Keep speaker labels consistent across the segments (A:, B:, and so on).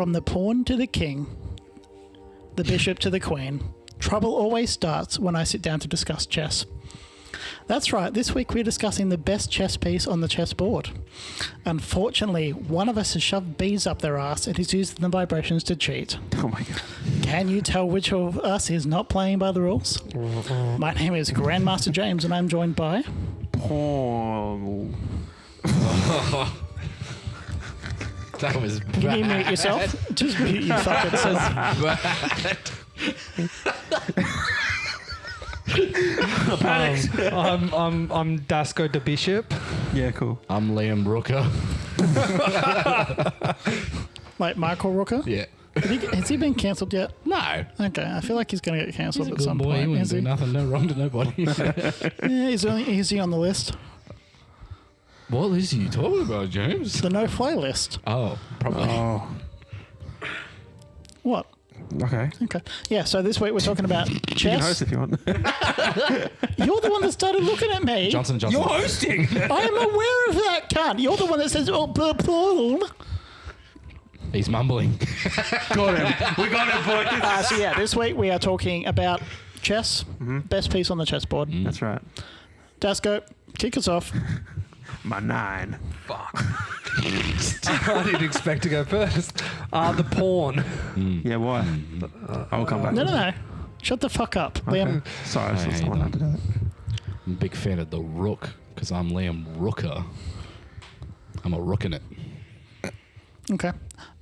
A: From the pawn to the king, the bishop to the queen, trouble always starts when I sit down to discuss chess. That's right, this week we're discussing the best chess piece on the chessboard. Unfortunately, one of us has shoved bees up their ass and is using the vibrations to cheat.
B: Oh my god.
A: Can you tell which of us is not playing by the rules? My name is Grandmaster James and I'm joined by...
B: Paul.
C: That was bad.
A: Can you mute yourself? Just mute you fucking self.
D: I'm Dasko the Bishop.
B: Yeah, cool.
C: I'm Liam Rooker.
A: Like Michael Rooker?
C: Yeah.
A: Has he been cancelled yet?
C: No.
A: Okay, I feel like he's going to get cancelled
C: He's a
A: at
C: good
A: some
C: boy. He
A: point.
C: wouldn't
A: Is
C: do
A: he?
C: nothing, no wrong to nobody.
A: Yeah, is he on the list?
C: What list are you talking about, James?
A: The no-fly list.
C: Oh, probably.
B: Oh,
A: What?
B: okay.
A: Okay. Yeah, so this week we're talking about
B: You can host
A: chess.
B: if you want.
A: You're the one that started looking at me.
C: Johnson. You're hosting.
A: I am aware of that, cunt. You're the one that says, oh, blah.
C: He's mumbling.
B: Got him. We got him, boys.
A: So yeah, this week we are talking about chess. Best piece on the chessboard.
B: That's right.
A: Dasko, kick us off.
B: My 9.
D: I didn't expect to go first. The pawn.
B: Yeah, why? I'll come back.
A: No. Shut the fuck up,
B: Okay.
A: Liam.
B: Sorry, I
C: Hey,
B: saw someone had to do it.
C: I'm a big fan of the rook because I'm Liam Rooker. I'm a rook in it.
A: Okay.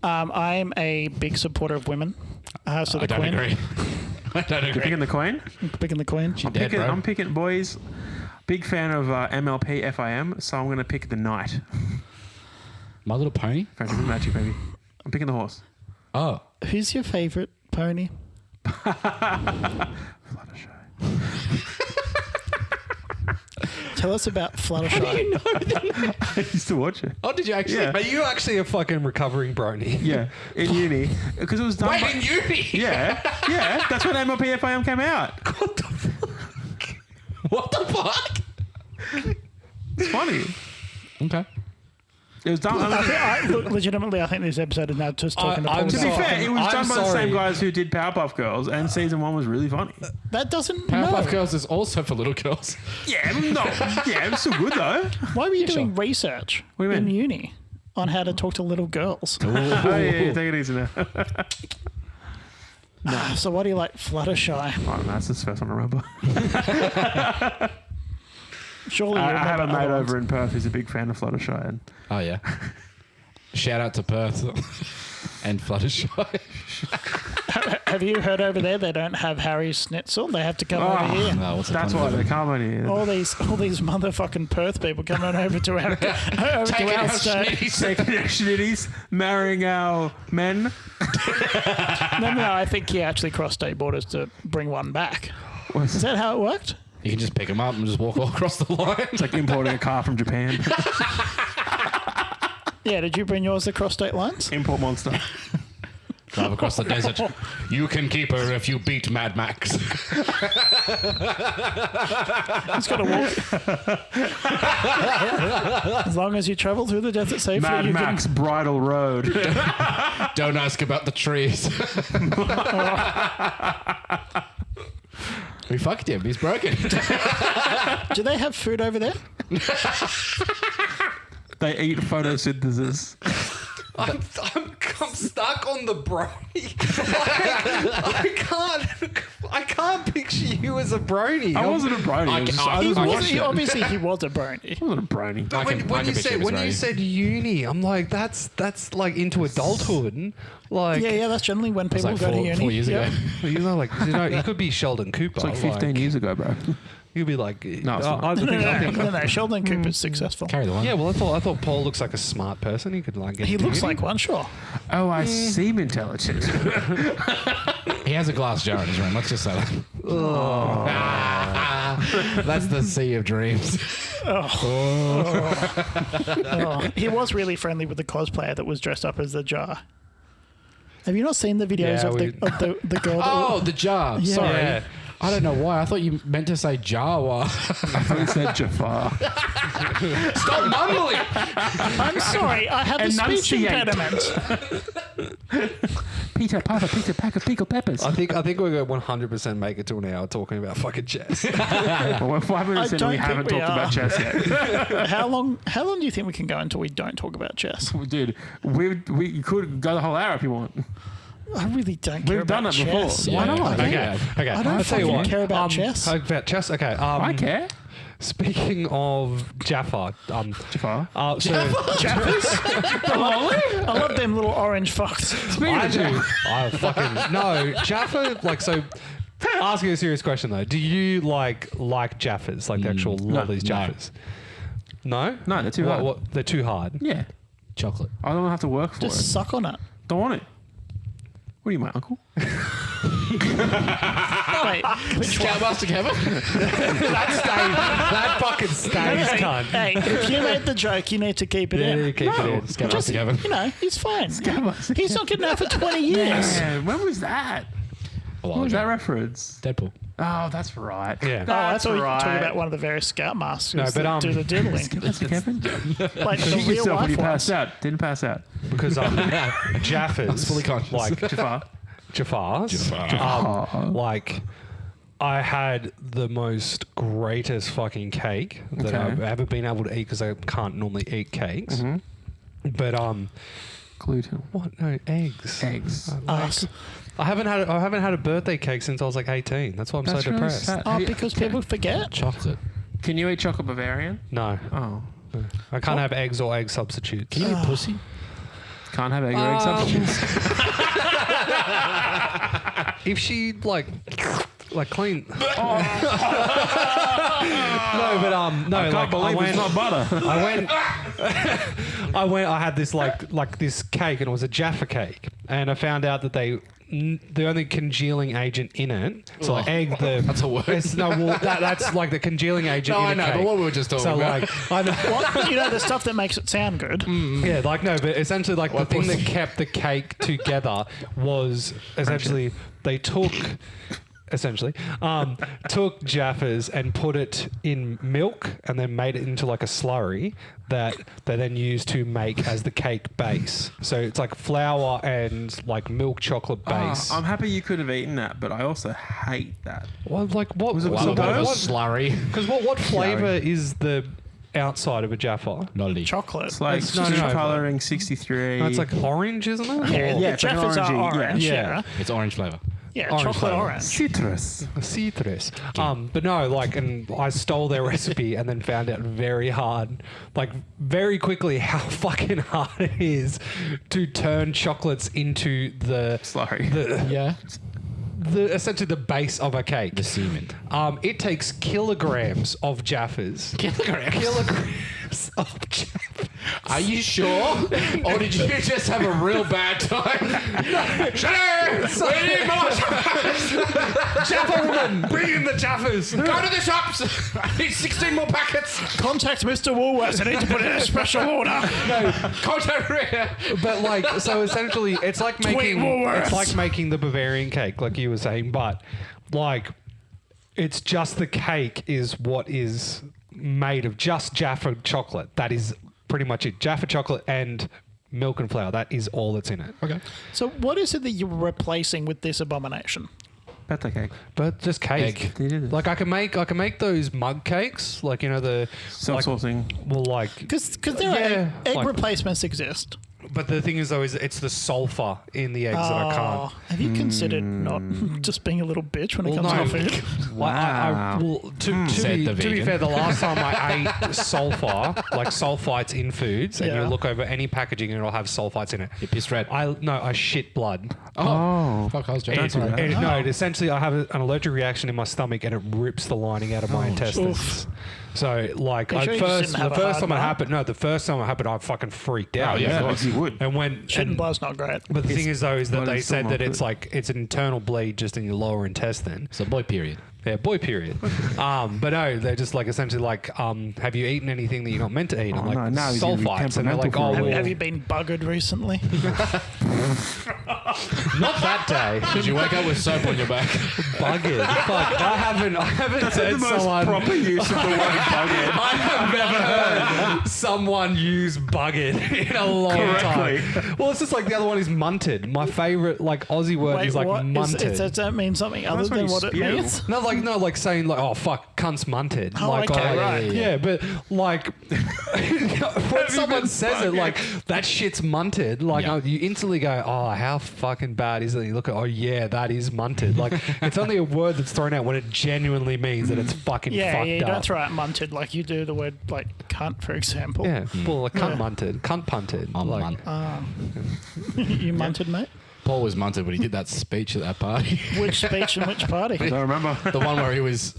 A: I'm a big supporter of women. So the
C: I don't
A: queen.
C: agree. I don't
B: You're
C: agree.
B: picking the queen?
A: Picking the queen.
C: Dead, bro.
B: I'm picking, boys. Big fan of MLP FIM, so I'm going to pick the knight.
C: My Little Pony?
B: Fantasy Magic, baby. I'm picking the horse.
C: Oh.
A: Who's your favourite pony?
B: Fluttershy.
A: Tell us about Fluttershy.
B: I used to watch it.
C: Oh, did you actually?
B: Yeah.
D: Are you actually a fucking recovering brony?
B: Yeah, in uni. Because it was done
C: Wait,
B: by...
C: in uni?
B: Yeah, that's when MLP FIM came out.
C: What the fuck? What the fuck?
B: It's funny.
C: Okay.
B: It was done...
A: Legitimately, I think this episode is now just talking
D: I'm
A: to
B: to be
A: Paul.
B: fair, it was
D: I'm
B: done by the
D: sorry.
B: same guys who did Powerpuff Girls, and season 1 was really funny.
A: That doesn't...
C: Powerpuff
A: No.
C: Girls is also for little girls.
B: Yeah, no. Yeah, it was still good, though.
A: Why were you doing
C: sure.
A: research
B: What do you
A: in
B: mean?
A: uni on how to talk to little girls?
B: Oh, yeah, take it easy now.
A: So why do you like Fluttershy?
B: I don't know, that's the first one I remember.
A: Surely you
B: I
A: remember
B: have a mate
A: other ones.
B: over in Perth who's a big fan of Fluttershy. And
C: Oh, yeah. Shout out to Perth and Fluttershy.
A: Have you heard over there they don't have Harry Schnitzel? They have to come over here.
C: No, what's the
B: that's
C: fun
B: why
C: of
B: they
C: it?
B: come on here.
A: All these motherfucking Perth people coming over to our
C: Taking our
A: state.
C: schnitties.
B: Taking our schnitties, marrying our men.
A: No, I think he actually crossed state borders to bring one back. Is that how it worked?
C: You can just pick them up and just walk all across the line.
B: It's like importing a car from Japan.
A: Yeah, did you bring yours across state lines?
B: Import monster.
C: Drive across the desert. You can keep her if you beat Mad Max.
A: He's got to walk. As long as you travel through the desert safely,
B: Mad
A: you
B: Max Bridle Road.
C: Don't ask about the trees. We fucked him. He's broken.
A: can... Do they have food over there?
B: They eat photosynthesis.
D: I'm stuck on the brony. I can't picture you as a brony.
B: I wasn't a brony. I was watching it.
A: Obviously, he was a brony.
B: I wasn't a brony.
C: I can picture him as
D: When you
C: Ray.
D: said uni, I'm like, that's like into adulthood. Like,
A: Yeah, that's generally when people
C: like
A: go to uni.
C: 4 years
A: Yep.
C: ago.
D: you could be Sheldon Cooper.
B: It's like 15 years ago, bro.
D: You'd be like,
B: No, it's not.
D: I think-
A: No, Sheldon Cooper's successful.
C: Carry the one.
D: yeah. Well, I thought Paul looks like a smart person. He could like get
A: He
D: into
A: looks
D: uni.
A: like one, sure.
B: Oh, I seem intelligent.
C: He has a glass jar in his room. Let's just say that. That's the sea of dreams.
A: Oh, he was really friendly with the cosplayer that was dressed up as the jar. Have you not seen the videos
D: Yeah,
A: of the girl? That,
C: Oh, the jar.
A: Yeah.
C: Sorry.
D: Yeah.
C: I don't know why. I thought you meant to say Jawa.
B: I thought you said Jafar.
C: Stop mumbling.
A: I'm sorry, I have a speech
B: Enunciate.
A: impediment.
B: Peter, Papa, Peter, pack of pickled peppers.
D: I think we're going to 100% make it to an hour talking about fucking chess.
B: Well, we're 5 minutes in and we
A: don't
B: haven't
A: think we
B: talked about
A: are.
B: chess yet.
A: How long do you think we can go until we don't talk about chess?
B: Dude, we could go the whole hour if you want.
A: I really don't care
B: We've done
A: about
B: it before.
A: chess.
C: Yeah.
A: Why not?
D: Okay.
A: I don't
D: I'll tell you
A: fucking
D: what.
A: care about chess.
D: About chess? Okay.
B: I care.
D: Speaking of Jaffa,
B: Jafar.
A: Jaffas? I love them little orange fucks.
D: I do. I fucking no Jaffa. Like so. Asking a serious question though, do you like Jaffas, like the actual lot of these
C: no.
D: Jaffas? No,
B: No, they're too hard.
D: What? They're too hard.
B: Yeah.
C: Chocolate.
B: I don't have to work for
A: Just
B: it.
A: suck on it.
B: Don't want it. What are you, my uncle?
A: Wait, which one?
C: Scoutmaster Kevin?
D: That fucking stays, cunt.
A: Hey, if you made the joke, you need to keep it
D: Yeah, you
A: in.
D: keep it in.
C: Scoutmaster Kevin.
A: You know, he's fine.
B: Scoutmaster
A: He's not getting out for 20 years.
B: Yeah, when was that?
C: A while
B: What was
C: ago.
B: that reference?
C: Deadpool.
B: Oh, that's right.
D: Yeah.
A: Oh, I
B: That's
A: thought you were talking
B: right.
A: about one of the various scoutmasters
D: No, but,
A: that do the diddling.
B: That's Kevin.
A: Like the
B: Shoot
A: real
B: yourself when you
A: life
B: passed
A: ones.
B: out. Didn't pass out.
D: Because Jaffas,
C: fully conscious.
D: like
B: Jafar.
D: Jafars, like I had the most greatest fucking cake that
B: Okay.
D: I've ever been able to eat because I can't normally eat cakes. But
B: Gluten.
D: what? No eggs.
B: Eggs.
A: Us.
D: I haven't had a birthday cake since I was like 18. That's why I'm
B: That's
D: so
B: really
D: depressed.
B: sad.
A: Oh, because people forget.
C: Chocolate.
B: Can you eat chocolate Bavarian?
D: No,
B: Oh.
D: I can't have eggs or egg substitutes.
C: Can you eat pussy?
B: Can't have egg or egg substitutes.
D: If she like clean. No, but no.
B: I can't believe it's not butter.
D: I had this like this cake, and it was a Jaffa cake, and I found out that the only congealing agent in it, so like egg,
C: That's a word.
D: that's like the congealing agent.
C: No,
D: in
C: I
D: the
C: know,
D: cake.
C: but what we were just talking
D: So
C: about.
D: like, I know.
A: What? You know, the stuff that makes it sound good.
D: Yeah, like no, but essentially like
C: What
D: the thing that
C: pussy?
D: kept the cake together was essentially they took Jaffas and put it in milk and then made it into like a slurry that they then used to make as the cake base. So it's like flour and like milk chocolate base.
B: I'm happy you could have eaten that, but I also hate that.
D: Well, like what was it?
B: Was it
C: Well,
B: so
C: a bit of a
B: what-
C: slurry.
D: Because what flavour is the outside of a Jaffa?
C: Noddy.
A: Chocolate.
B: It's like
D: It's- no, no, no.
B: colouring 63.
D: No, it's like orange, isn't it?
A: Yeah,
B: Yeah,
A: the
B: it's like
A: Jaffas are
B: orangey,
A: orange.
D: yeah.
A: Yeah,
C: It's orange flavour.
A: yeah,
D: Orange
A: chocolate
D: flavour.
A: orange.
B: citrus.
D: Citrus. But no, like, and I stole their recipe and then found out very quickly how fucking hard it is to turn chocolates into the
B: Slurry.
C: Yeah.
D: essentially the base of a cake.
C: The semen.
D: It takes kilograms of Jaffas. Kilograms of Jaffas.
C: Are you sure? Or did you just have a real bad time? Shut up! We need more
D: Jaffa woman, bring in the Jaffas.
C: Go to the shops! I need 16 more packets!
A: Contact Mr. Woolworths. I need to put in a special order.
C: Contact Rhea!
D: But like, so essentially, it's like making the Bavarian cake, like you were saying. But like, it's just the cake is what is made of just Jaffa chocolate. That is pretty much it. Jaffa chocolate and milk and flour. That is all that's in it.
C: Okay.
A: So, what is it that you're replacing with this abomination?
B: Pate cake.
D: But just cake.
C: Egg.
B: They did it.
D: Like I can make those mug cakes. Like you know the like,
B: Self-sourcing.
D: well like.
A: Because there
D: Yeah,
A: are egg
D: like-
A: replacements exist.
D: But the thing is though, is it's the sulfur in the eggs that I can't.
A: Have you considered not just being a little bitch when it comes to food?
D: Well,
B: Wow.
D: to
C: Said
D: be,
C: the
D: to be
C: vegan.
D: fair, the last time I ate sulfur, like sulfites in foods, and
A: Yeah.
D: you look over any packaging and it'll have sulfites in it.
C: You pissed red.
D: I shit blood.
B: Oh.
C: Fuck, I was
D: It,
C: joking.
B: do that.
D: no, essentially I have an allergic reaction in my stomach and it rips the lining out of my intestines.
A: Oof.
D: So like
A: Are you sure you just didn't have a hard
D: the first time it happened, I fucking freaked out.
C: Oh, yeah, of course.
B: You would.
D: And when
A: Shitting
D: and-
A: blood's not great.
D: but the thing is though is that
B: blood
D: they
B: is still
D: said
B: not
D: that it's
B: good.
D: like it's an internal bleed just in your lower intestine.
C: It's a boy period.
D: Yeah, boy period. But no, they're just like essentially like, have you eaten anything that you're not meant to eat? I'm
B: Oh,
D: like
B: no, now he's gonna be
D: sulfites, and they're like,
B: temperamental
D: oh,
B: for a
A: Have,
B: week.
D: well,
A: have you been buggered recently?
D: Not that day.
C: Did you wake up with soap on your back?
D: Buggered. Fuck, I haven't
B: The
D: said
B: most
D: someone.
B: proper use of the word buggered.
D: I have never heard someone use buggered in a long
B: Correctly.
D: time. Well, it's just like the other one is munted. My favorite like Aussie word is like
A: what?
D: munted.
A: Does that mean something other
B: That's when
A: than
B: you
A: what it
B: spew.
A: means?
D: No, like saying like, oh fuck, cunt's munted.
A: Oh,
D: like,
A: okay,
D: oh,
A: right.
D: Yeah, but like when someone says it, like that shit's munted. Like you instantly go, oh, how fucking bad is it? You look at, oh yeah, that is munted. Like it's only a word that's thrown out when it genuinely means that it's fucking
A: Yeah,
D: fucked
A: you
D: up.
A: don't throw out munted like you do the word like cunt, for example.
D: Yeah, well, like cunt munted, cunt punted.
C: I'm
D: like,
C: munt.
A: You munted, mate?
C: Paul was munted when he did that speech at that party.
A: Which speech and which party?
B: Don't remember.
C: The one where he was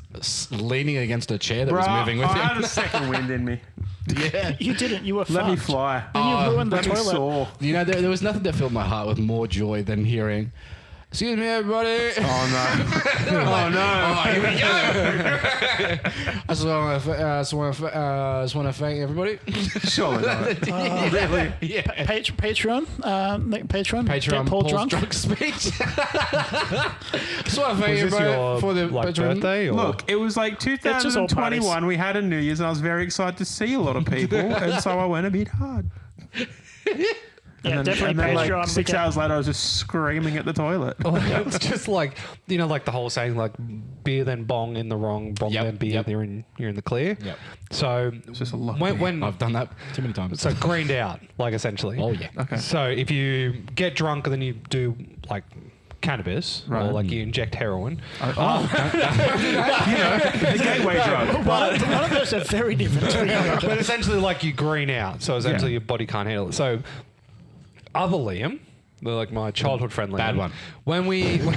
C: leaning against a chair that was moving with
B: I had
C: him.
B: a second wind in me.
C: Yeah.
A: You didn't. You were
B: Let me
A: fucked.
B: fly.
A: And you ruined the
B: Let me
A: toilet.
B: soar.
C: You know, there was nothing that filled my heart with more joy than hearing, "Excuse me, everybody."
B: Oh no. Oh no.
C: Here we go. I just want to thank everybody.
B: Surely not. Really?
C: Yeah.
A: Patreon. Patreon. Get
C: Patreon
A: Paul
C: Paul's
A: drunk.
C: drunk speech. Just want to thank
D: was this
C: everybody
D: your
C: for the
D: like
C: Patreon.
D: birthday? Or?
B: Look, it was like
A: just all
B: 2021. We had a New Year's, and I was very excited to see a lot of people, and so I went a bit hard.
A: Yeah, definitely
B: and then
A: Patreon.
B: like 6 hours later, I was just screaming at the toilet.
D: It's just like like the whole saying like beer then bong in the wrong, bong
C: Yep,
D: then beer,
C: yep.
D: you're in the clear.
C: Yep.
D: So
B: It's just a lot.
D: when
C: I've done that too many times.
D: so greened out, like essentially.
C: Oh yeah.
B: Okay.
D: So if you get drunk and then you do like cannabis or
B: Right.
D: like you inject heroin,
B: The gateway drug.
A: One of those are very different to the other.
D: but essentially like you green out. So essentially your body can't handle it. So other Liam, like my childhood friend Liam,
C: Bad one.
D: when we
A: You're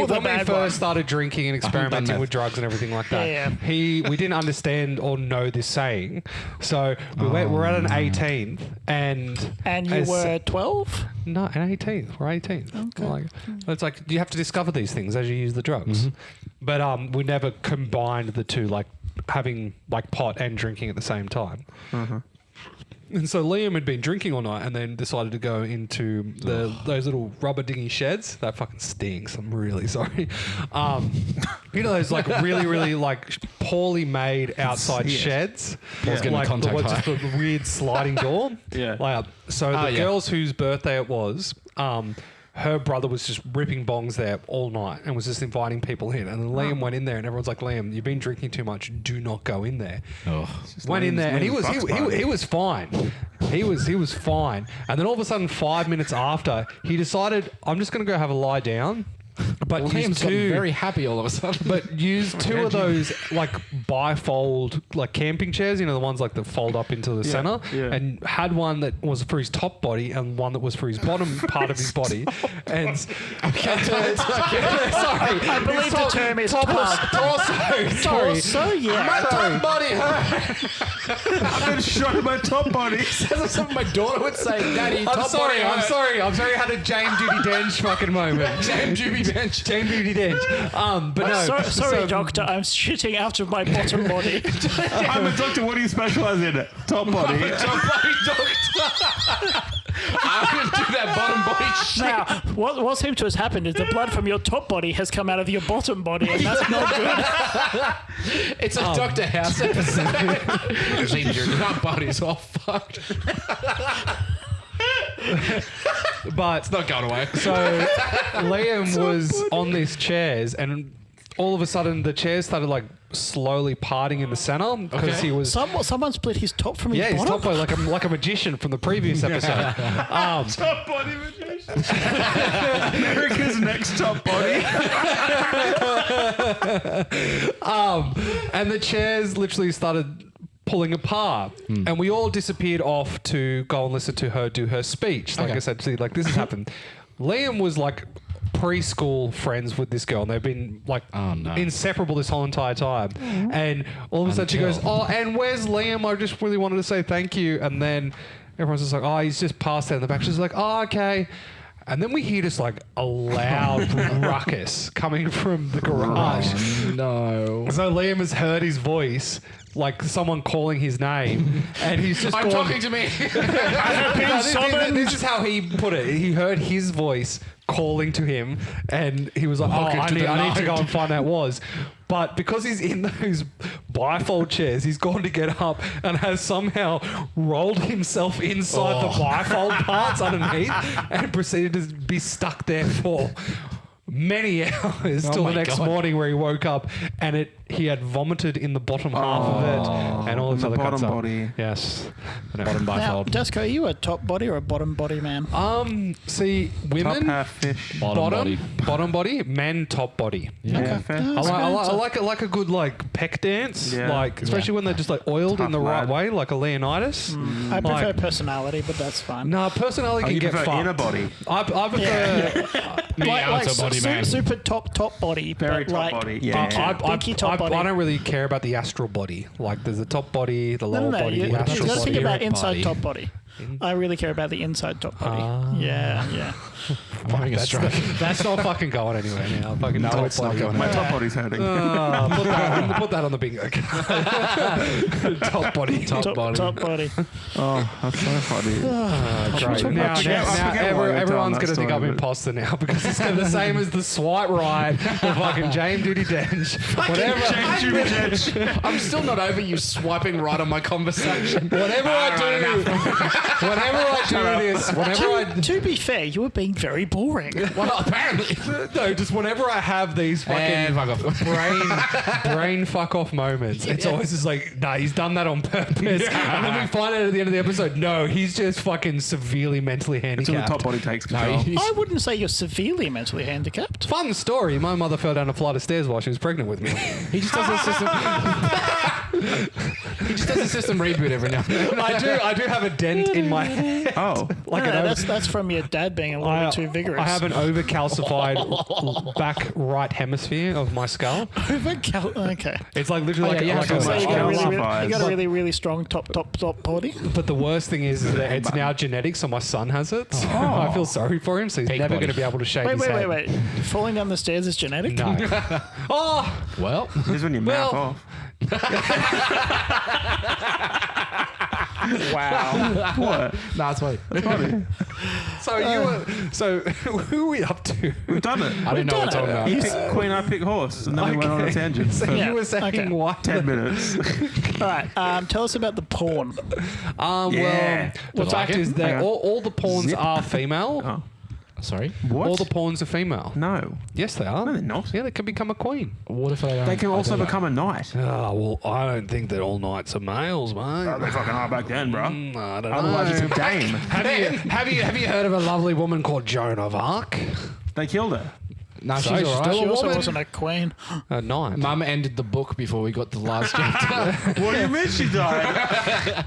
A: the bad one.
D: first started drinking and
C: done
D: experimenting
C: meth.
D: with drugs and everything like that,
A: Yeah.
D: we didn't understand or know this saying. So we're at an 18th and
A: And you
D: as-
A: were 12?
D: no, an 18th. We're 18th. Like, it's like you have to discover these things as you use the drugs. But we never combined the two, like having like pot and drinking at the same time. And so Liam had been drinking all night and then decided to go into those little rubber dinghy sheds. That fucking stinks. I'm really sorry. You know those like really, really like poorly made outside
B: Yes.
D: sheds?
C: Paul's getting
D: like
C: contact
D: just
C: high.
D: the weird sliding door.
B: Yeah.
D: Like, so the
C: yeah.
D: girls whose birthday it was, her brother was just ripping bongs there all night and was just inviting people in. And then Liam went in there and everyone's like, Liam, you've been drinking too much. Do not go in there.
C: Oh.
D: Went in there and he was
B: Bucks party.
D: he was fine. He was fine. And then all of a sudden, 5 minutes after, he decided, I'm just going to go have a lie down. But
C: Well,
D: used
C: Liam's got
D: two,
C: very happy all of a sudden.
D: but used two of those like bifold like camping chairs, the ones like that fold up into the center,
B: yeah.
D: and had one that was for his top body and one that was for his bottom part of his body. And sorry,
A: I believe the term is
D: torso. Sorry.
A: So, yeah.
C: my top body hurt.
B: I've been shot in my top body.
C: That's something my daughter would say. Daddy,
D: I'm
C: top
D: sorry.
C: body
D: I'm
C: hurt.
D: sorry. I had a James Judy Dench fucking moment.
C: James Judy Dench.
D: James Judy Dench. But no.
A: Sorry,
D: so-
A: doctor. I'm shitting out of my bottom body.
B: I'm a doctor. What do you specialize in? Top body.
C: Top body doctor. I'm going to do that bottom body shit.
A: Now, what seems to have happened is the blood from your top body has come out of your bottom body, and that's not good.
C: It's a Dr. House episode. Which means your top body's all fucked.
D: But
C: It's not going away.
D: so Liam was on these chairs, and all of a sudden the chairs started like slowly parting in the center because
C: Okay.
D: he was.
A: Someone split his top from his
D: Yeah,
A: bottom.
D: he's top boy like a magician from the previous episode.
B: Top body magician. America's next top body.
D: And the chairs literally started pulling apart, and we all disappeared off to go and listen to her do her speech. Like
C: Okay.
D: I said, see, like this has happened. Liam was like preschool friends with this girl, and they've been like inseparable this whole entire time. And all of a sudden she goes, "Oh, and where's Liam? I just really wanted to say thank you." And then everyone's just like, "Oh, he's just passed out in the back." She's like, "Oh, okay." And then we hear just like a loud ruckus coming from the garage.
C: No.
D: So Liam has heard his voice like someone calling his name, and he's just
C: I'm
D: gone,
C: talking to me.
D: this is how he put it. He heard his voice calling to him, and he was like,
C: Welcome
D: I
C: to the
D: need to go
C: night."
D: and find out what it was. But because he's in those bifold chairs, he's gone to get up and has somehow rolled himself inside the bifold parts underneath and proceeded to be stuck there for many hours till
C: my
D: the next
C: God.
D: morning, where he woke up and he had vomited in the bottom half of it and all
B: in
D: this
B: the
D: other kind of
B: bottom
D: stuff.
B: body.
D: Yes.
C: Bottom
A: Now,
C: bifold.
A: Desco, are you a top body or a bottom body man?
D: See,
B: Top
D: women
B: half fish.
D: bottom body, men top body.
B: Yeah, fair.
D: I like a good like peck dance,
B: Yeah.
D: like especially when they're just like oiled in
B: Tough
D: the right
B: lad.
D: way, like a Leonidas.
A: I prefer
D: Like,
A: personality, but that's fine.
D: no, personality
B: Oh,
D: can
B: you
D: get
B: prefer
D: fucked.
B: inner body?
D: I prefer.
C: I'm a body man.
A: super top body,
B: Very
A: but
B: top
A: like
B: body. Yeah.
A: pinky top body.
D: I don't really care about the astral body. Like there's the top body, the lower body,
A: You
D: the astral
A: got to
D: body.
A: think about
C: Spirit
A: inside
C: body.
A: top body. I really care about the inside top body. Yeah.
C: I'm having a stroke.
D: That's not fucking going anywhere now. Fucking
C: No,
D: top
C: it's not
D: body.
C: going
B: My top body's hurting.
D: Put that on the bingo card. Top body.
C: Top body.
A: Top body.
B: Oh, that's so funny.
D: Great. Now,
B: I forget why you're
D: everyone's
B: telling
D: going to
B: that
D: think
B: story,
D: I'm
B: but-
D: imposter now because it's the same as the swipe ride for fucking James Duty Dench. Whatever.
C: I'm still not over you swiping right on my conversation.
D: Whenever I
A: To be fair, you were being very boring.
C: Well, apparently.
D: no, just whenever I have these
C: And
D: fucking
C: fuck off.
D: brain fuck off moments, it's always just like, nah, he's done that on purpose. And then we find out at the end of the episode, no, he's just fucking severely mentally
B: Until the
D: handicapped.
B: top body takes
C: No,
B: control.
C: he's-
A: I wouldn't say you're severely mentally handicapped.
D: Fun story. My mother fell down a flight of stairs while she was pregnant with me.
C: he just does a system. He just does a system reboot every now and then.
D: I do have a dent in my head.
B: Oh,
D: Like
A: No,
D: an
A: that's from your dad being a little bit too vigorous.
D: I have an overcalcified back right hemisphere of my skull.
A: Okay.
D: It's like literally like,
C: yeah,
D: like
C: so
A: So
D: a
A: you got a really,
B: calcified.
A: you got a really strong top body.
D: But the worst thing is that it's now genetic, so my son has it. So I feel sorry for him, so he's
C: Peak
D: never
C: body.
D: going to be able to shave his head.
A: Wait. Falling down the stairs is genetic?
D: No. Oh,
C: Well,
B: this is when you mouth
D: Well-
B: off.
A: Wow.
B: What?
C: no, it's funny.
D: so who are we up to?
B: We've done it.
C: I didn't know what
A: done
C: we're talking
B: You
C: about.
B: pick queen, I pick horse, and then we went on a tangent
D: So
B: for
A: Yeah,
D: you were saying
A: okay.
D: why?
B: 10 minutes.
A: All right. Tell us about the porn.
B: Yeah.
D: Well, the
C: like
D: fact
C: it?
D: is that
B: Hang on.
D: all the pawns
B: Zip.
D: are female.
B: Oh.
C: Sorry.
B: What?
D: All the pawns are female.
B: No.
D: Yes, they are.
B: No, they're not.
D: Yeah, they can become a queen.
C: What if I?
B: They can also become a knight.
D: Oh, well, I don't think that all knights are males, mate.
B: Oh, they fucking are back then, bro.
D: I don't
B: Otherwise, it's a
D: know.
B: dame.
D: Have you heard of a lovely woman called Joan of Arc?
B: They killed her.
C: No,
D: So
C: she's
D: she's
C: alright.
D: still
A: She also
D: woman.
A: wasn't a queen.
D: A knight.
C: Mum ended the book before we got the last chapter.
B: What do you mean she died?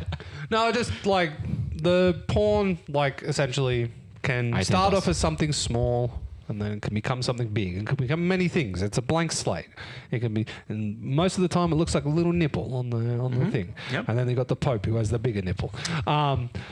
D: No, just like the pawn, like essentially can
C: 18
D: start
C: plus.
D: off as something small and then it can become something big. It can become many things. It's a blank slate. It can be, and most of the time it looks like a little nipple on the thing.
B: Yep.
D: And then they got the Pope who has the bigger nipple.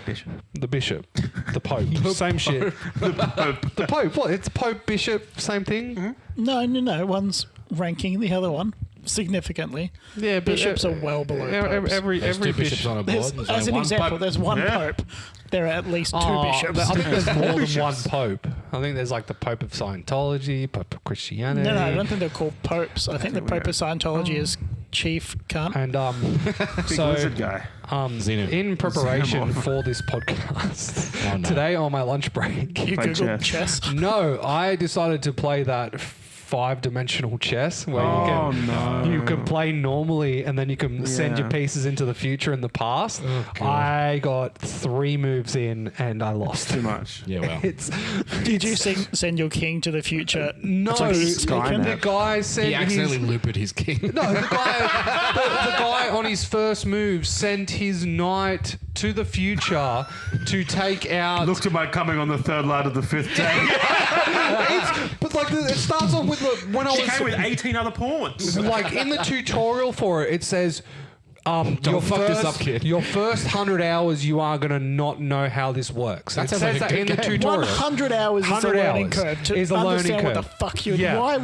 B: Bishop.
D: The bishop, the Pope, same shit. The Pope. What? It's Pope, bishop, same thing.
A: No. One's ranking the other one significantly.
D: Yeah, but
A: Bishops are well below popes.
D: every
C: There's two bishops
D: bishop.
C: on a board.
A: There's,
C: There's
A: as
C: only
A: an
C: one
A: example,
C: pope.
A: there's one
B: Yeah.
A: pope. There are at least two bishops.
D: I think there's more than one Pope. I think there's like the Pope of Scientology, Pope of Christianity.
A: No, I don't think they're called popes. I think the Pope of Scientology is chief cunt.
D: And
B: Big
D: so
B: lizard guy.
C: Xenu.
D: in preparation
B: Xenomorph.
D: for this podcast,
C: Oh, no.
D: today on my lunch break,
A: You
B: Play
A: Googled
B: chess.
A: chess.
D: no, I decided to play that 5-dimensional chess where
B: Oh,
D: you can play normally and then you can send your
B: Yeah.
D: pieces into the future and the past. I got 3 moves in and I lost.
B: Too much.
C: Yeah, well.
D: It's
A: Did you send your king to the future?
D: no.
A: to be
B: Skynet.
A: taken?
D: The guy said
C: He accidentally
D: his,
C: looped his king.
D: no, the guy on his first move sent his knight to the future to take out.
B: Look to my coming on the third light of the fifth day.
D: But like it starts off with when I
B: She
D: was
B: came with 18 other pawns.
D: like in the tutorial for it. It says
C: Don't fuck this up, kid.
D: Your first 100 hours, you are going to not know how this works.
C: That
D: It
C: sounds
D: says
C: like a
D: that
C: good
D: in the
C: game.
D: tutorial.
A: 100 hours is a
D: 100
A: learning
D: hours
A: curve to
D: is a learning
A: understand what the
D: curve.
A: fuck you...
D: Yeah.
A: Why?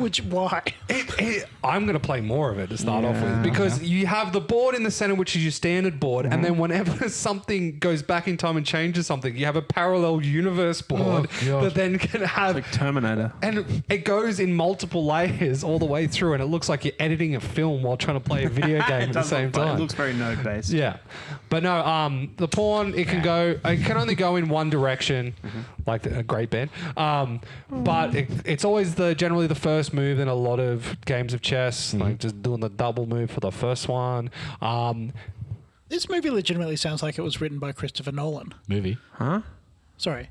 D: I'm going to play more of it to start off with
B: Yeah.
D: because you have the board in the center, which is your standard board, and then whenever something goes back in time and changes something, you have a parallel universe board
C: God.
D: that then can have...
B: Like Terminator.
D: And it goes in multiple layers all the way through, and it looks like you're editing a film while trying to play a video game at the same time.
B: It looks very node based.
D: Yeah, but no. The pawn it can only go in one direction, like a great band. But it's always generally the first move in a lot of games of chess, like just doing the double move for the first one.
A: This movie legitimately sounds like it was written by Christopher Nolan.
C: Movie.
B: Huh?
A: Sorry.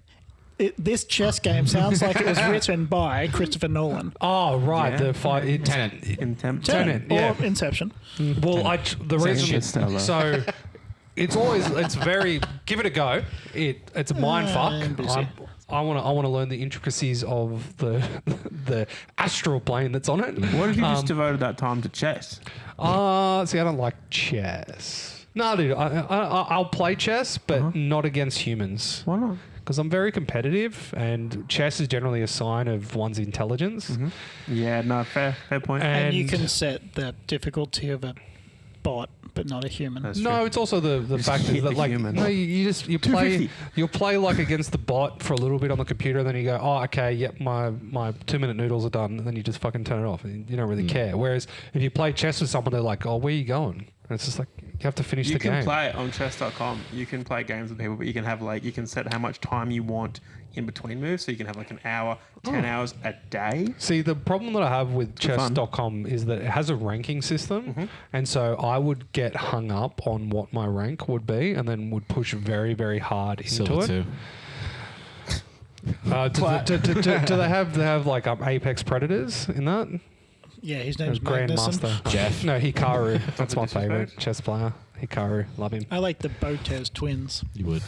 A: This chess game sounds like it was written by Christopher Nolan.
D: Oh right,
B: Yeah.
D: the fight.
C: Tenant.
D: Tenet, yeah.
A: Or Inception.
D: Well, the reason
B: Interstellar.
D: so it's very give it a go. It's a mind
A: I'm
D: fuck.
A: busy.
D: I want to learn the intricacies of the astral plane that's on it.
B: What if you just devoted that time to chess?
D: See, I don't like chess. No, dude, I'll play chess, but not against humans.
B: Why not?
D: Because I'm very competitive, and chess is generally a sign of one's intelligence.
B: Yeah, no, fair point.
A: And you can set the difficulty of a bot, but not a human.
B: That's
D: No,
B: true.
D: it's also the fact
B: hit
D: that
B: the
D: like
B: human.
D: no, you play
B: 250.
D: you'll play like against the bot for a little bit on the computer, and then you go, oh okay, yep, my 2-minute noodles are done, and then you just fucking turn it off, and you don't really care. Whereas if you play chess with someone, they're like, oh, where are you going? And it's just like you have to finish
B: You
D: the
B: can
D: game.
B: play it on chess.com. You can play games with people, but you can have you can set how much time you want in between moves. So you can have like an hour, 10 hours a day.
D: See, the problem that I have with
B: good fun.
D: chess.com is that it has a ranking system. And so I would get hung up on what my rank would be and then would push very, very hard into
C: Silver
D: it.
C: 2.
D: Do they have like Apex Predators in that?
A: Yeah, his name's Magnuson.
D: Grandmaster.
C: Jeff.
D: No, Hikaru. That's my
B: disrespect.
D: favorite chess player. Hikaru. Love him.
A: I like the Botez twins.
C: You would.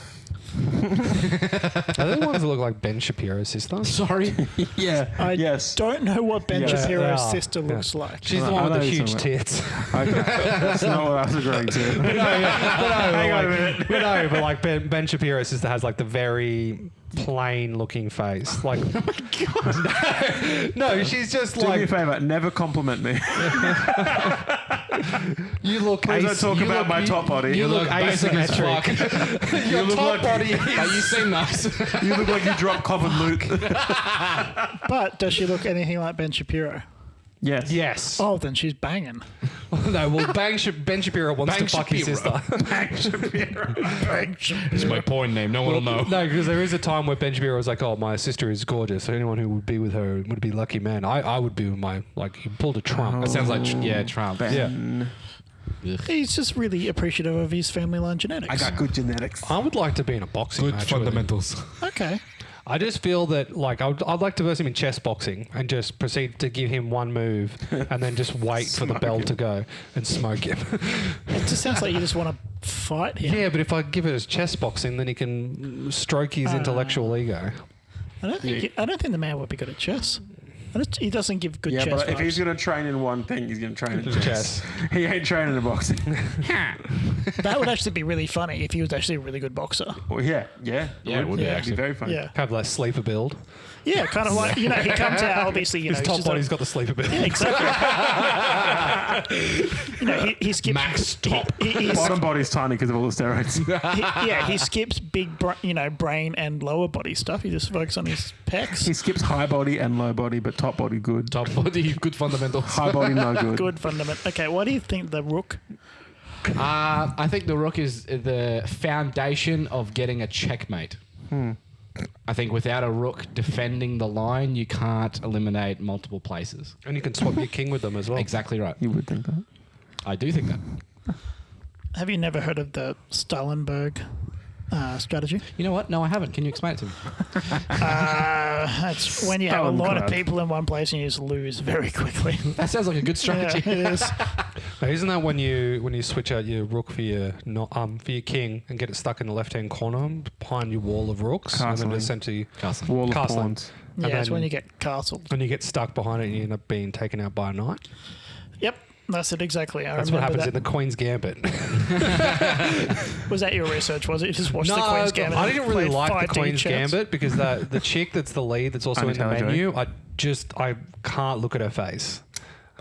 D: Are they the ones that look like Ben Shapiro's sister?
C: Sorry.
B: Yeah.
A: I
B: yes.
A: don't know what Ben
B: Yeah,
A: Shapiro's
D: they are.
A: sister
D: Yeah.
A: looks like.
D: She's the
B: I
D: one
B: know
D: with the
B: you're
D: huge
B: talking
D: tits.
B: Okay. That's not what I was agreeing to.
D: Hang on a minute. But like Ben Shapiro's sister has like the very plain looking face. Like, oh my god. No, she's just
B: Do me a
D: like,
B: favor. Never compliment me.
D: you look.
B: Please don't talk about my top body.
D: You look
C: basic as
D: asymmetric. Your
B: look
D: top
B: like-
D: body.
C: But you seem nice.
B: You look like you dropped Common Luke.
A: But does she look anything like Ben Shapiro?
B: Yes.
D: Yes.
A: Oh, then she's banging.
D: No, well, Ben Shapiro wants
C: Bang
D: to fuck his
C: Shapiro.
D: sister.
C: It's my porn name. No one will know.
D: No, because there is a time where Ben Shapiro was like, "Oh, my sister is gorgeous. So anyone who would be with her would be lucky man. I would be with my like." He pulled a Trump.
C: That sounds like Trump.
B: Ben.
A: He's just really appreciative of his family line genetics.
B: I got good genetics.
D: I would like to be in a boxing
C: Good
D: match with him.
C: fundamentals.
A: Okay.
D: I just feel that like I'd like to verse him in chess boxing and just proceed to give him one move and then just wait for the bell to go and smoke him.
A: It just sounds like you just want to fight him.
D: Yeah, but if I give it as chess boxing, then he can stroke his intellectual ego.
A: I don't think the man would be good at chess. He doesn't give good
B: Yeah,
A: chess
B: but if he's
A: vibes.
B: going to train in one thing, he's going to train in
D: Chess.
B: chess. He ain't training in boxing.
A: That would actually be really funny if he was actually a really good boxer.
B: Well, yeah.
C: Yeah, it would be
B: It'd
C: actually.
B: be very funny.
A: Yeah.
D: Have that sleeper build.
A: Yeah, kind of like, he comes out, obviously,
D: His
A: he's
D: top
A: just
D: body's got the sleeper build.
A: exactly. He skips...
C: Max top.
B: Bottom body's tiny because of all the steroids.
A: he skips big, brain and lower body stuff. He just focuses on his pecs.
B: He skips high body and low body, but top body good.
C: Top body, good fundamentals.
B: High body no good.
A: Good fundament. Okay, what do you think the rook?
C: I think the rook is the foundation of getting a checkmate. I think without a rook defending the line, you can't eliminate multiple places.
D: And you can swap your king with them as well.
C: Exactly right.
B: You would think that.
C: I do think that.
A: Have you never heard of the Stalenberg strategy?
C: You know what? No, I haven't. Can you explain it to me?
A: That's when you have a lot of
B: Stalingrad.
A: people in one place and you just lose very quickly.
C: That sounds like a good
A: Yeah,
C: strategy.
A: it is.
D: Now, isn't that when you switch out your rook for your king and get it stuck in the left hand corner behind your wall of rooks, and then
B: Castling.
D: essentially
C: Carson.
B: Wall of
D: Castling.
B: pawns.
A: Yeah, it's
D: then-
A: when you get castled.
D: and you get stuck behind it and you end up being taken out by a knight.
A: Yep. That's it exactly.
D: That's what happens in the Queen's Gambit.
A: Was that your research? Was it? You just watched the Queen's Gambit?
D: I didn't really
A: played
D: like the
A: 5D
D: Queen's
A: chess?
D: Gambit because the chick that's the lead that's also in the menu, I can't look at her face.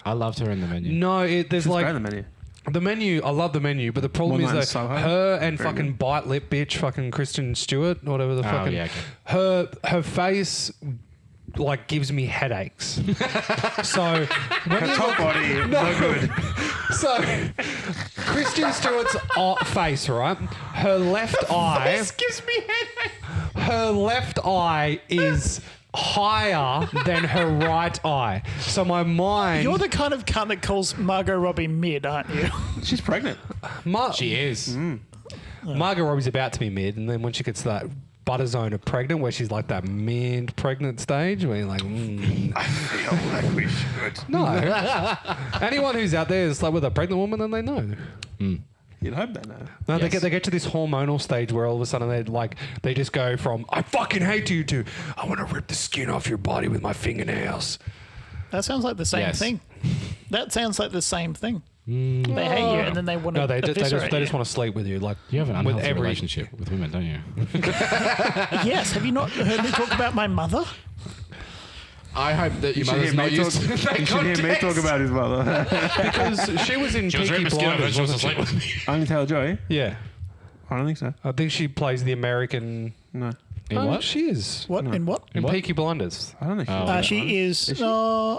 C: I loved her in the menu.
D: No, there's
B: She's
D: like
B: great in the menu.
D: the menu. I love the menu, but the problem
B: One
D: is that
B: Soho.
D: her and
B: Very
D: fucking
B: good.
D: bite lip bitch, fucking Kristen Stewart, whatever the
C: Oh,
D: fucking
C: yeah, okay.
D: her face like gives me headaches. So when
B: Her
D: you
B: top body, no good.
D: So, Kristen Stewart's face, right? Her left eye.
C: This gives me headache.
D: Her left eye is higher than her right eye. So my mind.
A: You're the kind of cunt that calls Margot Robbie mid, aren't you?
B: She's pregnant.
C: She is.
D: Margot Robbie's about to be mid, and then when she gets to that butter zone of pregnant, where she's like that mid pregnant stage, where you're like,
B: I feel like we should.
D: no. Anyone who's out there is like with a pregnant woman, then they know.
B: You'd hope they know.
D: No,
C: Yes.
D: they get to this hormonal stage where all of a sudden they just go from I fucking hate you to I want to rip the skin off your body with my fingernails.
A: That sounds like the same
C: Yes.
A: thing. That sounds like the same thing. They hate you and then they want to
D: No, they just
A: eviscerate
D: want to sleep with you. Like
C: You have an
D: with
C: unhealthy
D: every
C: relationship with women, don't you?
A: Yes. Have you not heard me talk about my mother?
C: I hope that your
B: You should
C: mother's
B: hear
C: not
B: me
C: used
B: talk.
C: to
B: You should hear me talk about his mother.
D: because she was in Peaky Blinders, wasn't she?
C: with me.
B: Only Taylor Joy?
D: Yeah,
B: I don't think so.
D: I think she plays the American.
B: No.
C: In
D: Oh,
C: what?
D: she is
A: What? In what?
D: in
C: What?
D: Peaky Blinders.
B: I don't think
C: Oh.
A: She is.
B: she? I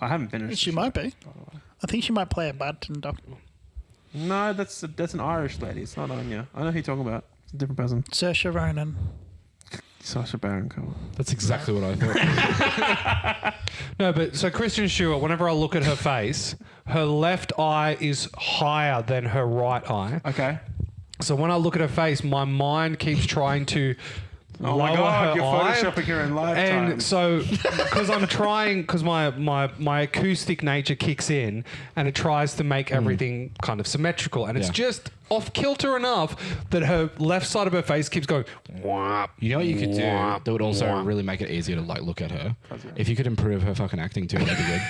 B: haven't finished.
A: She might be. I think she might play a bartender.
B: No, that's an Irish lady. It's not Anya. I know who you're talking about. It's a different person.
A: Saoirse Ronan.
B: Sacha Baron Cohen.
C: That's exactly what I thought.
D: No, but so Kristen Stewart, whenever I look at her face, her left eye is higher than her right eye.
B: Okay.
D: So when I look at her face, my mind keeps trying to
B: Oh
D: lower
B: my God,
D: her
B: you're
D: eye.
B: photoshopping her in lifetime.
D: And so, because I'm trying, because my acoustic nature kicks in and it tries to make everything kind of symmetrical, and it's
C: Yeah.
D: just off kilter enough that her left side of her face keeps going. Whop,
C: You know what you could do
D: whop,
C: that would also
D: whop.
C: really make it easier to like look at her? If you could improve her fucking acting too, that'd be good.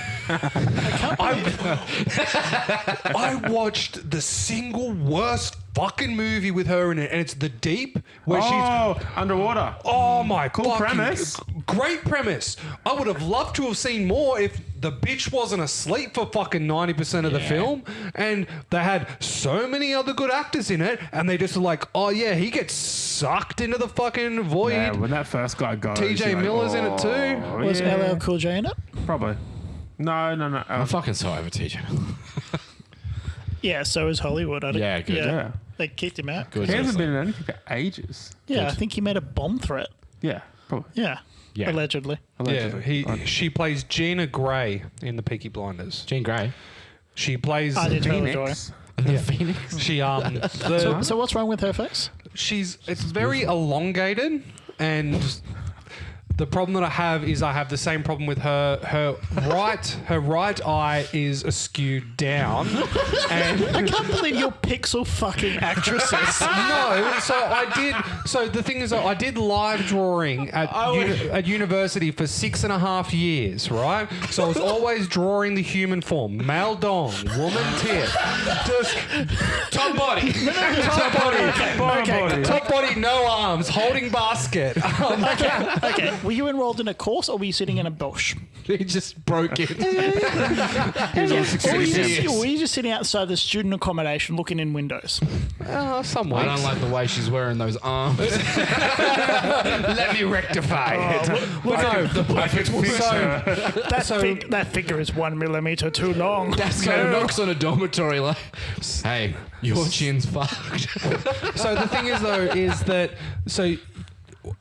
D: I watched the single worst fucking movie with her in it, and it's The Deep, where she's.
B: underwater.
D: Oh my
B: Cool
D: fucking-
B: premise.
D: Great premise. I would have loved to have seen more if the bitch wasn't asleep for fucking 90% of the
C: Yeah.
D: film, and they had so many other good actors in it, and they just were like, oh yeah, he gets sucked into the fucking void.
B: Yeah, when that first guy goes.
D: TJ
B: you're like,
D: Miller's in it too.
B: "Oh,
A: Was
B: yeah."
A: LL Cool J in it?
B: Probably. No.
C: I'm fucking so over TJ.
A: Yeah, so is Hollywood. I don't,
C: Yeah, good.
B: Yeah.
A: They kicked him out.
C: Good.
B: He hasn't been in anything for ages.
A: Yeah,
C: Good.
A: I think he made a bomb threat.
B: Yeah, probably.
A: Yeah.
C: Yeah.
A: Allegedly.
D: Yeah,
B: Allegedly.
D: she plays Gina Gray in the Peaky Blinders.
C: Jean Grey.
D: She plays.
A: I did Taylor Joy.
B: Phoenix.
C: The Phoenix.
D: She
A: So what's wrong with her face?
D: it's very elongated, and the problem that I have is I have the same problem with her right eye is askewed down, and
A: I can't believe you're pixel fucking actresses.
D: no, so the thing is I did live drawing at university for 6.5 years, right? So I was always drawing the human form, male dong, woman tit, just top body, top body, no arms, holding basket.
A: Okay, were you enrolled in a course or were you sitting in a bush?
C: He just broke it.
A: Or were you just sitting outside the student accommodation looking in windows?
D: Some
C: I
D: weeks.
C: don't like the way she's wearing those arms.
D: Let me rectify it.
C: The perfect
A: That figure is 1 millimeter too long.
C: That's kind of knocks on a dormitory like, hey, your chin's fucked.
D: So the thing is though is that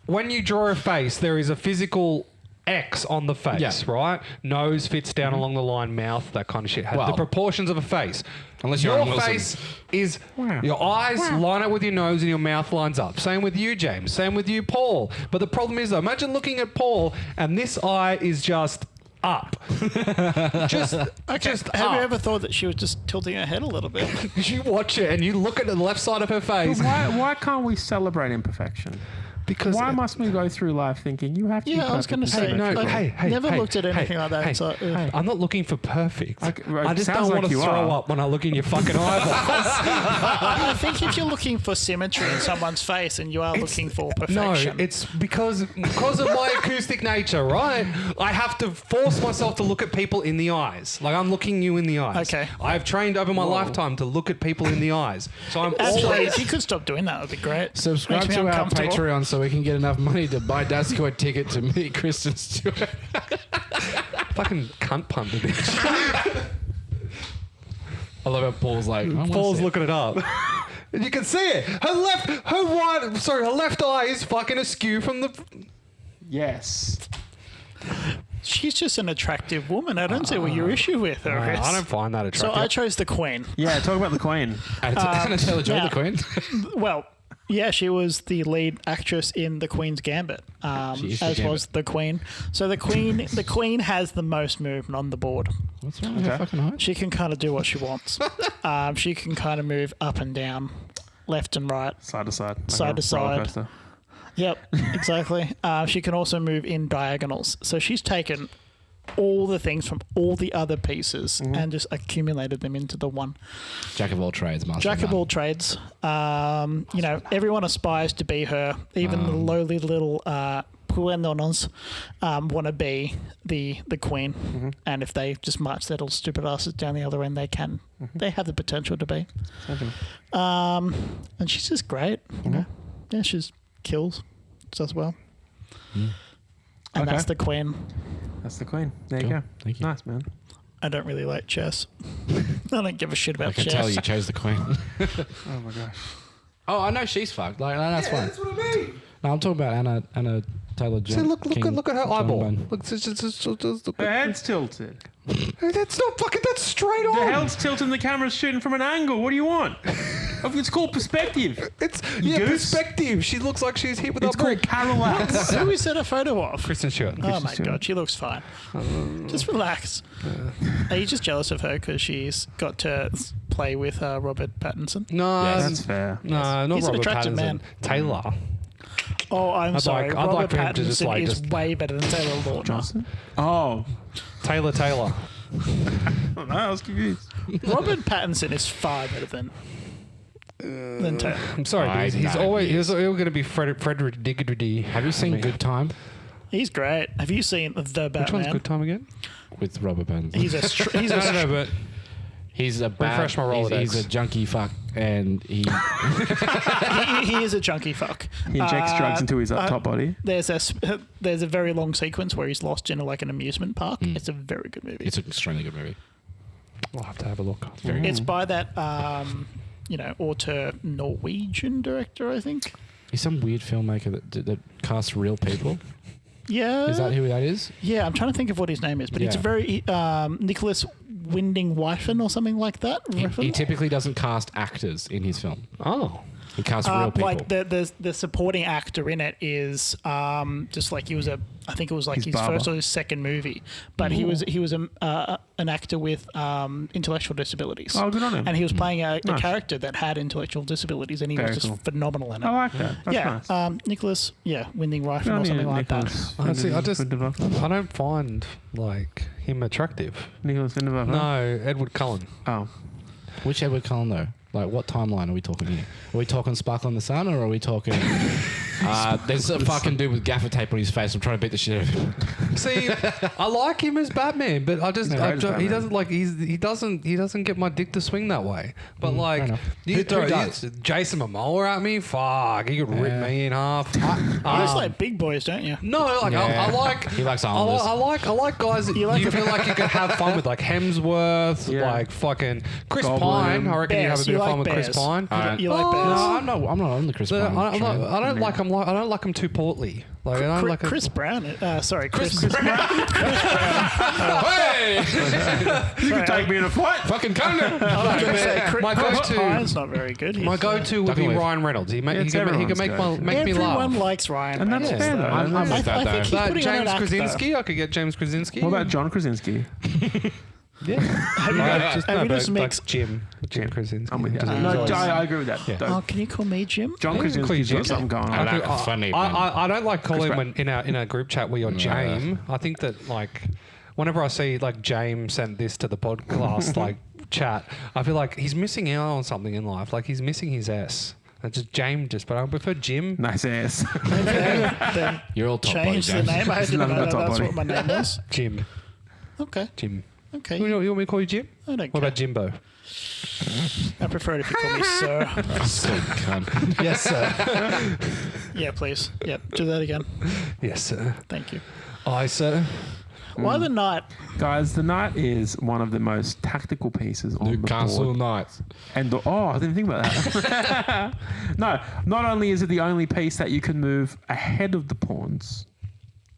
D: when you draw a face, there is a physical X on the face,
C: Yeah.
D: right? Nose fits down along the line, mouth, that kind of shit.
C: Well,
D: the proportions of a face.
C: unless you're
D: your
C: Owen Wilson.
D: face is
B: Wow.
D: your eyes line up with your nose and your mouth lines up. Same with you, James. Same with you, Paul. But the problem is though, imagine looking at Paul and this eye is just up. just
A: Have
D: up.
A: you ever thought that she was just tilting her head a little bit?
D: You watch it and you look at the left side of her face.
B: Why can't we celebrate imperfection?
D: Because
B: Why must we go through life thinking you have to?
A: Yeah, I was going to say,
D: no,
A: I never looked at anything like that.
D: Hey,
A: and so,
D: I'm not looking for perfect.
B: Okay, right,
D: I just
B: sounds
D: don't want
B: like
D: to
B: you
D: throw
B: are.
D: up when I look in your fucking eyeballs.
A: I think if you're looking for symmetry in someone's face and you are looking for
D: No,
A: perfection.
D: it's because of my acoustic nature, right? I have to force myself to look at people in the eyes. Like I'm looking you in the eyes.
A: Okay.
D: I've trained over my lifetime to look at people in the eyes. So I'm
A: Actually,
D: always...
A: if you could stop doing that, it would be great.
C: Subscribe
A: Makes me
C: to our
A: uncomfortable.
C: Patreon so we can get enough money to buy Dasko a ticket to meet Kristen Stewart.
D: fucking cunt punt the bitch.
C: I love how Paul's like,
D: Paul's looking it up. And you can see it. Her left eye is fucking askew from the...
B: Yes.
A: She's just an attractive woman. I don't see what your issue with her is.
D: I don't find that
A: So
D: attractive.
A: I chose the Queen.
B: Yeah, talk about the Queen.
C: Anna Taylor-Joy,
A: now-
C: the Queen.
A: Well, yeah, she was the lead actress in The Queen's Gambit,
C: She is the
A: as
C: Gambit.
A: was the Queen. So the Queen has the most movement on the board.
C: What's wrong with her fucking height?
A: She can kind of do what she wants. She can kind of move up and down, left and right.
B: Side to side. Like
A: Side
B: a
A: to
B: roller
A: side.
B: coaster.
A: Yep, exactly. She can also move in diagonals. So she's taken all the things from all the other pieces and just accumulated them into the one.
C: Jack of all trades, master
A: Jack of
C: none.
A: all trades. Everyone aspires to be her. Even the lowly little Puenonos want to be the queen. And if they just march their little stupid asses down the other end, they can. They have the potential to be. And she's just great. You know? Yeah, she's kills as well. And
B: Okay.
A: that's the queen.
B: That's the Queen. There you
C: Cool.
B: go.
C: Thank you.
B: Nice, man.
A: I don't really like chess. I don't give a shit about
C: I can
A: chess.
C: tell you chose the Queen.
B: Oh my gosh.
C: Oh, I know she's fucked. Like, no, that's fine.
D: That's what I mean.
C: No, I'm talking about Anna Taylor-Joy.
D: See, look at her eyeball.
C: John
D: Look, just look
B: Her
D: at...
B: head's tilted.
D: That's not fucking... That's straight
B: The
D: on.
B: head's tilted and the camera's shooting from an angle. What do you want? It's called perspective.
D: It's
B: Goose.
D: perspective. She looks like she's hit with
B: It's
D: a
B: called
D: brick.
B: parallax.
A: Who is that a photo of?
D: Kristen Stewart.
A: Oh my
B: Stewart.
A: god, she looks fine. Just relax. Are you just jealous of her because she's got to play with Robert Pattinson?
D: No,
B: That's fair.
D: no, not
A: He's an
D: Robert
A: attractive
D: Pattinson.
A: man.
D: Taylor.
A: Oh, I'm sorry.
D: I'd like
A: Robert
D: for him to just,
A: Pattinson
D: like,
A: is
D: just-
A: way better than Taylor Lautner.
B: Oh.
D: Taylor.
B: No, I was confused.
A: Robert Pattinson is far better than Taylor.
D: I'm sorry, but he's
C: know.
D: always going to be Frederick Diggory.
C: Have you seen Good Time
A: He's great. Have you seen The Batman?
D: Which one's Good Time again?
C: with Robert Pattinson?
A: He's a
D: No, but
C: He's a bad,
D: Refresh my Rolodex.
C: he's a junkie fuck, and he
A: he is a junkie fuck.
B: He injects drugs into his top body.
A: There's a very long sequence where he's lost in like an amusement park. It's a very good movie.
C: it's an extremely good movie.
D: I'll have to have a look.
A: It's by that auteur Norwegian director, I think.
C: He's some weird filmmaker that casts real people.
A: Yeah.
C: Is that who that is?
A: Yeah, I'm trying to think of what his name is, but it's
C: Yeah.
A: a very Nicholas Winding Refn or something like that.
C: He
A: Refn?
C: typically doesn't cast actors in his film.
D: Oh.
C: He casts real people.
A: like the supporting actor in it is just like I think it was like
B: His
A: his
B: barber.
A: first or his second movie, but he was an actor with intellectual disabilities.
B: Oh, good on him.
A: And he was playing a
B: Nice.
A: character that had intellectual disabilities, and he
B: Very
A: was just
B: cool.
A: phenomenal in it.
B: I like that. That's
A: yeah,
B: nice.
A: Nicholas, Winding Refn
B: Good
A: or
B: on you,
A: something like that.
B: Nicholas
D: Honestly, I
B: Vindevak.
D: I don't find like him attractive.
B: Nicholas Vindevak.
D: No, Edward Cullen.
B: Oh.
C: Which Edward Cullen though? Like, what timeline are we talking here? Are we talking Sparkle in the Sun, or are we talking? There's a fucking dude with gaffer tape on his face. I'm trying to beat the shit out of him.
D: See, I like him as Batman, but I just
B: No,
D: I
B: he's
D: don't- he
B: Batman.
D: doesn't like he doesn't get my dick to swing that way. But like
C: enough.
D: you
C: Who
D: throw
C: does?
D: Jason Momoa at me, fuck, he could rip
C: Yeah.
D: me in half.
A: You just like big boys, don't you?
D: No, like I
C: Yeah.
D: like
C: He likes
D: I
C: armless.
D: like guys that
A: You like
D: you feel like you could have fun with, like Hemsworth,
B: Yeah.
D: like fucking Chris
B: Goblin.
D: Pine. I reckon you have a
A: Bears.
D: bit
A: You
D: of fun
A: like
D: with Chris
A: bears.
D: Pine.
A: You like
D: Oh,
A: bears?
C: No, I'm not on the Chris
D: I
C: Pine train.
D: don't like him. I don't like him too portly. Like I don't like him.
A: Chris Brown. Chris
C: Hey,
B: You can take me in a fight.
C: fucking calm down.
A: I was going to say
D: My
A: Chris
D: go-to-
A: Pine's not very good.
D: My go-to would be
C: Definitely.
D: Ryan Reynolds. He
B: It's
D: can
B: everyone's
D: make
B: go-to.
D: me
A: Everyone
D: laugh.
A: likes Ryan.
B: And that's
A: Reynolds.
B: fair, though.
C: I'm with that,
A: I
C: though.
A: think he's putting on
D: James
A: an act, though.
D: Krasinski. I could get James Krasinski.
B: What about John Krasinski?
D: Yeah.
A: have you just mixed-
D: Jim Krasinski.
B: I'm with you.
D: Just-
B: No,
D: he's always-
B: I agree with that.
D: Yeah.
A: Oh, can you call me Jim?
B: John
D: Yeah,
B: Krasinski's
D: Jim.
B: got something going
C: I
B: on.
C: like a funny.
D: I don't like calling
B: Pratt.
D: when in a group chat where you're James. I think that like whenever I see like James sent this to the podcast like chat, I feel like he's missing out on something in life. Like he's missing his S. It's just James, but I prefer Jim.
B: Nice ass.
A: Then
C: You're all top body,
A: change the
C: James.
A: name. I didn't
B: None of
A: know
B: that's top
A: that's
B: body.
A: what my name was.
D: Jim.
A: Okay.
D: Jim.
A: Okay.
D: You want me to call you Jim?
A: I don't
D: What
A: care.
D: about Jimbo?
A: I prefer it if you call me sir.
C: Sweet cunt.
D: Yes, sir.
A: Yeah, please. Yep. Do that again.
D: Yes, sir.
A: Thank you.
D: I, sir.
A: Why the knight?
B: Guys, the knight is one of the most tactical pieces on the
C: Newcastle
B: board.
C: Knights.
B: And I didn't think about that. No, not only is it the only piece that you can move ahead of the pawns,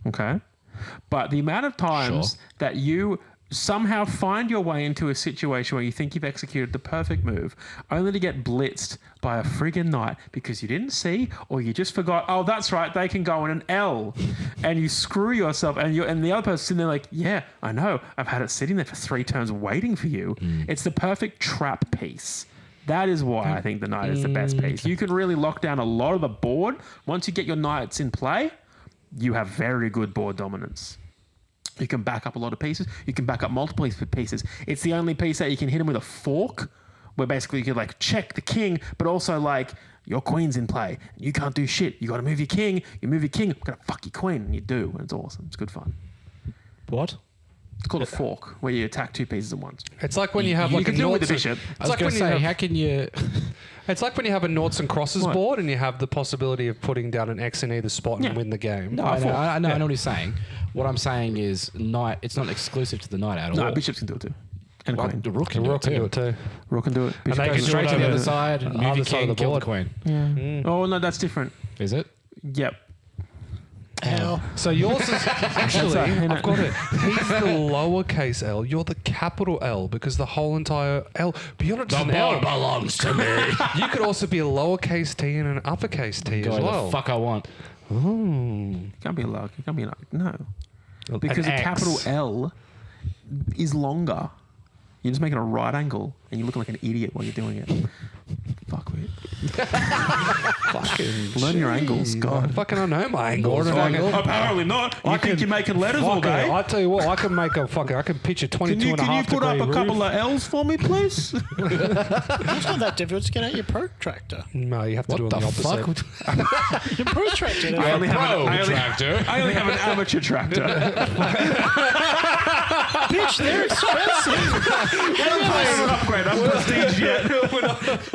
B: okay, but the amount of times
C: Sure.
B: that you somehow find your way into a situation where you think you've executed the perfect move, only to get blitzed by a friggin' knight because you didn't see or you just forgot, oh, that's right, they can go in an L. And you screw yourself and the other person's sitting there like, yeah, I know. I've had it sitting there for 3 turns waiting for you. It's the perfect trap piece. That is why I think the knight is the best piece. You can really lock down a lot of the board. Once you get your knights in play, you have very good board dominance. You can back up a lot of pieces. You can back up multiple pieces. It's the only piece that you can hit him with a fork, where basically you can like check the king, but also like your queen's in play. You can't do shit. You got to move your king. You move your king. I'm gonna fuck your queen, and you do, and it's awesome. It's good fun.
D: What?
B: It's called a fork, where you attack 2 pieces at once.
D: It's like when you have
B: You
D: like
B: can
D: a
B: do it with
D: noughts
B: the
D: and-
B: bishop.
C: I was
D: like
C: going
D: when
C: to
D: you
C: say,
D: have-
C: how can you?
D: It's like when you have a noughts and crosses
B: What?
D: board and you have the possibility of putting down an X in either spot
B: Yeah.
D: and win the game.
C: No, I know, I know
D: Yeah.
C: what he's saying. What I'm saying is, knight. It's not exclusive to the knight at all.
B: No, bishops can do it too, and
C: Well,
B: queen.
C: the rook
D: The
C: can do
D: rook
C: it
D: can do
C: too.
D: it too.
B: Rook can do it. Bishop
D: they
B: can
C: Go
D: can
B: do
D: do
C: straight
D: it
C: to the
D: over
C: other
D: the
C: side, move your
D: other side of
C: king,
D: the
C: kill the
D: board.
C: queen.
B: Oh no, that's different.
C: Is it?
B: Yep.
A: How?
D: So yours is actually,
B: That's
D: I've got it. He's the lowercase L. You're the capital L because the whole entire L. But you're not just an L.
C: belongs to me.
D: You could also be a lowercase T and an uppercase T
C: Go
D: as
C: where
D: well.
C: the fuck I want.
B: It can't be a luck. It can't be a luck. No. Because
D: An
B: a
D: X.
B: capital L is longer. You're just making a right angle and you're looking like an idiot while you're doing it. Fuck it.
D: Fucking
B: Learn your angles, God.
D: Fucking I know my angles.
B: Apparently not. You think you're making letters all
D: Fucking,
B: day?
D: I tell you what, I can make a fucking. I can pitch a 22 and a
B: Can you
D: half
B: put up
D: degree
B: a couple
D: roof.
B: of L's for me, please?
A: It's not that difficult to get out your protractor.
D: No, you have to
C: What
D: do it
C: the
D: on the opposite.
C: fuck?
A: Your protractor.
B: I only have
C: Protractor.
B: I only have an amateur tractor.
A: Bitch, they're expensive.
B: I haven't upgraded. I'm prestige yet.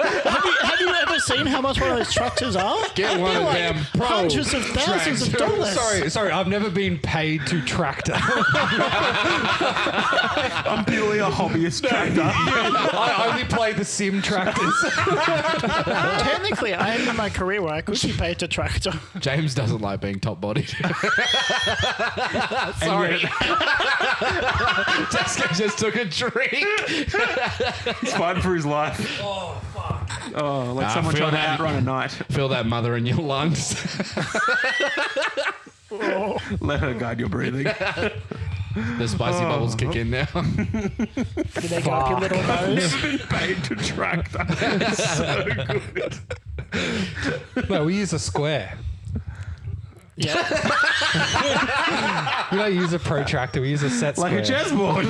A: Have you ever seen how much one of those tractors are?
C: Get one
A: They're
C: of
A: like
C: them pro
A: hundreds of thousands of
C: tractors.
A: dollars.
D: Sorry, I've never been paid to tractor.
B: I'm purely a hobbyist tractor.
D: I only play the sim tractors.
A: Technically, I am in my career where I could be paid to tractor.
C: James doesn't like being top bodied. Sorry. Jessica just took a drink.
B: He's fighting for his life. Oh, fuck. Oh, like
C: Nah,
B: someone
C: feel
B: trying to
C: that.
B: outrun a knight.
C: Feel that mother in your lungs.
B: Let her guide your breathing.
C: The spicy bubbles kick in now.
A: Do they go up your little nose?
B: Been paid to tractor. So good.
D: No, we use a square.
A: Yeah.
D: We don't use a protractor. We use a set
B: Like
D: square.
B: a chessboard.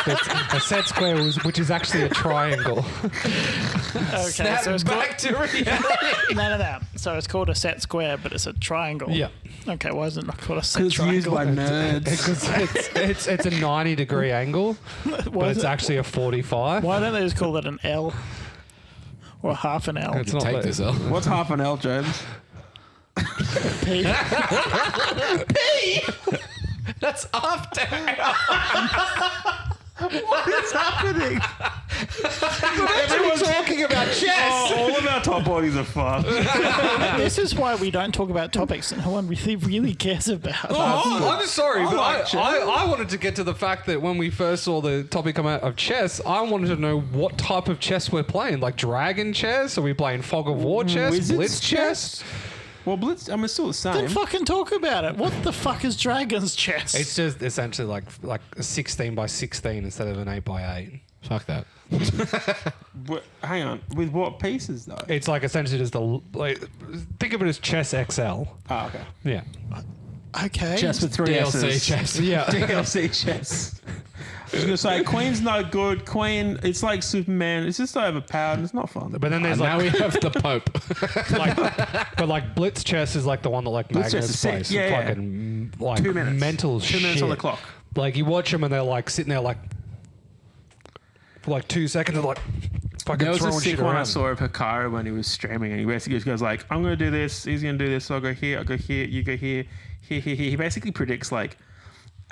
D: It's a set square, which is actually a triangle.
A: Okay, so it's called,
C: back to reality.
A: no. So it's called a set square, but it's a triangle.
D: Yeah.
A: Okay, why is it not called a set
B: It's used
A: triangle?
B: by nerds.
D: Because it's a 90-degree angle,
A: Why
D: but
A: is
D: it's
A: it-
D: actually a 45.
A: Why don't they just call it an L? Or half an L?
D: It's not
C: Take
D: like-
C: this L.
B: What's half an L, James?
A: P.
C: That's after.
B: What is happening?
C: Everyone's talking about chess.
B: Oh, all of our top bodies are fucked.
A: This is why we don't talk about topics that no one really cares about.
D: Oh, I'm sorry, but
B: like chess.
D: I wanted to get to the fact that when we first saw the topic come out of chess, I wanted to know what type of chess we're playing. Like dragon chess? Are we playing fog of war chess?
B: Wizards
D: Blitz chess?
B: Well, Blitz, I mean, it's still the same.
A: Then fucking talk about it. What the fuck is Dragon's Chess?
D: It's just essentially like a 16 by 16 instead of an 8 by 8.
C: Fuck that.
B: Hang on. With what pieces, though?
D: It's like essentially just think of it as Chess XL.
B: Oh, okay.
D: Yeah.
A: Okay.
B: Chess with 3
C: DLC
B: S's.
C: chess.
D: Yeah.
B: DLC chess. I was going to say, Queen's no good. Queen, it's like Superman. It's just overpowered and it's not fun.
D: But then there's
C: Now
D: like,
C: we have the Pope.
D: but like Blitz Chess is like the one that like
B: Blitz chess
D: Magnus
B: is sick.
D: plays.
B: Yeah, yeah.
D: Fucking like
B: 2 minutes.
D: mental
B: 2
D: shit.
B: minutes on the clock.
D: Like you watch them and they're like sitting there like for like 2 seconds and like fucking
B: There was a
D: throwing
B: sick
D: shit
B: one I
D: around.
B: saw of Hikaru when he was streaming, and he basically just goes like, I'm going to do this, he's going to do this, so I'll go here, you go here. He basically predicts like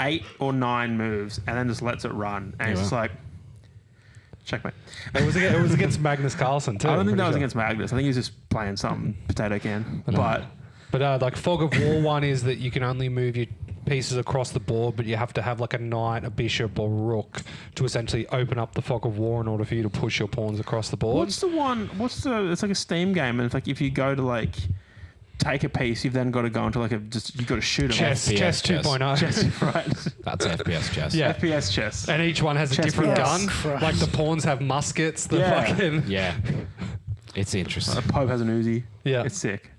B: 8 or 9 moves and then just lets it run. And it's just like, checkmate.
D: It was against Magnus Carlsen too.
B: I don't think that was
D: pretty
B: against Magnus. I think he was just playing some potato can. But
D: But like Fog of War one is that you can only move your pieces across the board, but you have to have like a knight, a bishop, or rook to essentially open up the Fog of War in order for you to push your pawns across the board.
B: what's the one? It's like a Steam game, and it's like if you go to like take a piece, you've then got to go into like you've got to shoot them.
D: Chess
C: FPS
D: 2.0.
B: Chess, right?
C: That's FPS chess.
D: Yeah.
B: FPS chess.
D: And each one has a
B: Chess
D: different
B: pieces.
D: gun.
A: Christ.
D: Like the pawns have muskets. The
B: Yeah.
D: fucking
C: Yeah. It's interesting.
B: The Pope has an Uzi.
D: Yeah.
B: It's sick.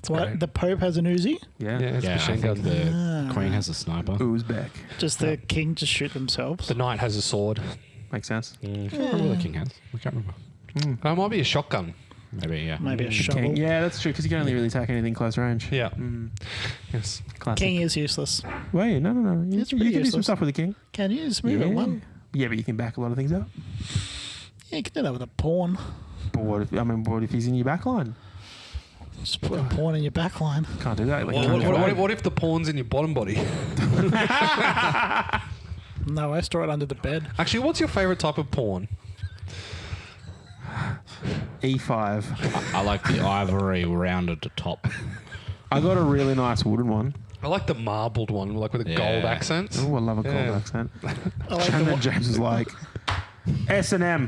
A: What? The Pope has an Uzi?
B: Yeah.
D: yeah, it's
C: Yeah, I
D: machine
C: think
D: gun.
C: the Queen has a sniper.
B: Uzbek.
A: Does the king just shoot themselves?
D: The knight has a sword.
B: Makes sense.
C: I can't remember what the King has. I can't remember.
D: It might be a shotgun.
C: Maybe, yeah.
A: Maybe a shovel.
B: King. Yeah, that's true because you can only really attack anything close range.
D: Yeah. Yes.
B: Classic.
A: King is useless.
B: Wait, no. You,
A: It's
B: you
A: pretty
B: can do some
A: useless.
B: stuff with the king.
A: Can you just move it one?
B: Yeah, but you can back a lot of things up.
A: Yeah, you can do that with a pawn.
B: But what if he's in your back line?
A: Just put a pawn in your back line.
B: Can't do that. Like,
D: What if the pawn's in your bottom body?
A: No, I store it under the bed.
D: Actually, what's your favorite type of pawn?
B: E5.
C: I like the ivory rounded top.
B: I got a really nice wooden one.
D: I like the marbled one, like with a gold
C: Yeah.
D: accent.
B: Oh, I love a cold
D: Yeah.
B: accent.
A: I like
B: And
A: the
B: then James is like, S&M.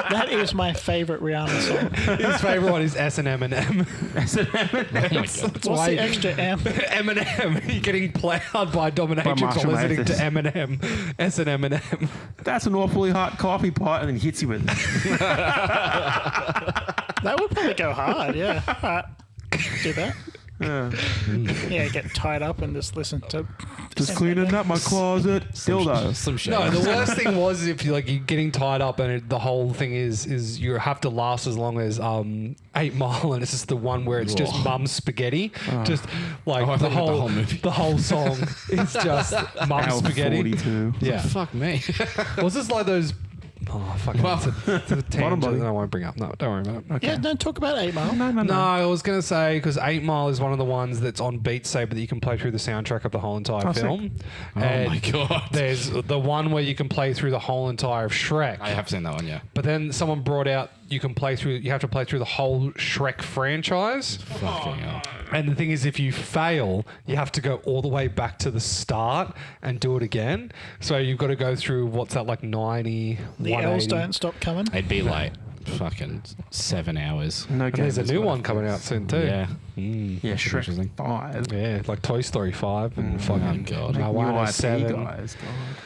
A: That is my favorite Rihanna song.
D: His favorite one is S&M and M.
B: S&M.
C: Oh my God.
A: What's the extra M?
D: Eminem. You're getting plowed by dominatrix
B: Marshall
D: while listening
B: Mathers.
D: to Eminem. S&M and M.
B: That's an awfully hot coffee pot, and then hits you with it.
A: That would probably go hard, yeah. Do that.
B: Yeah.
A: Yeah, get tied up and just listen to.
B: Just cleaning up my closet. Dildo.
C: Some shit.
D: No, the worst thing was if you're getting tied up and the whole thing is you have to last as long as 8 Mile, and it's just the one where it's just mum's spaghetti. Just like
C: Oh, I
D: the
C: thought you meant
D: whole
C: the whole movie.
D: the whole song is just mum's
B: Hour
D: spaghetti.
B: 42.
D: Yeah.
C: Fuck me.
D: Was this like those? Oh fuck!
C: Well,
D: it's a tangent
B: body.
D: that I won't bring up. No, don't worry about it.
A: Yeah, don't talk about 8 Mile.
D: No, I was going to say because 8 Mile is one of the ones that's on Beat Saber that you can play through the soundtrack of the whole entire
B: sick.
D: film.
C: Oh
D: And
C: my God.
D: There's the one where you can play through the whole entire of Shrek.
C: I have seen that one, yeah.
D: But then someone brought out you have to play through the whole Shrek franchise.
C: Fucking hell.
D: And the thing is, if you fail, you have to go all the way back to the start and do it again. So you've got to go through what's that like 90,
A: The
D: 180.
A: L's don't stop coming.
C: It'd be like fucking 7 hours.
B: No
D: And there's a
B: game is
D: new
B: what
D: one coming out soon too.
C: Yeah.
B: Yeah,
C: That's
B: Shrek
C: interesting.
B: 5.
D: Yeah, like Toy Story 5 and fucking
C: God.
D: Moana
B: New IP
D: 7.
B: guys. God.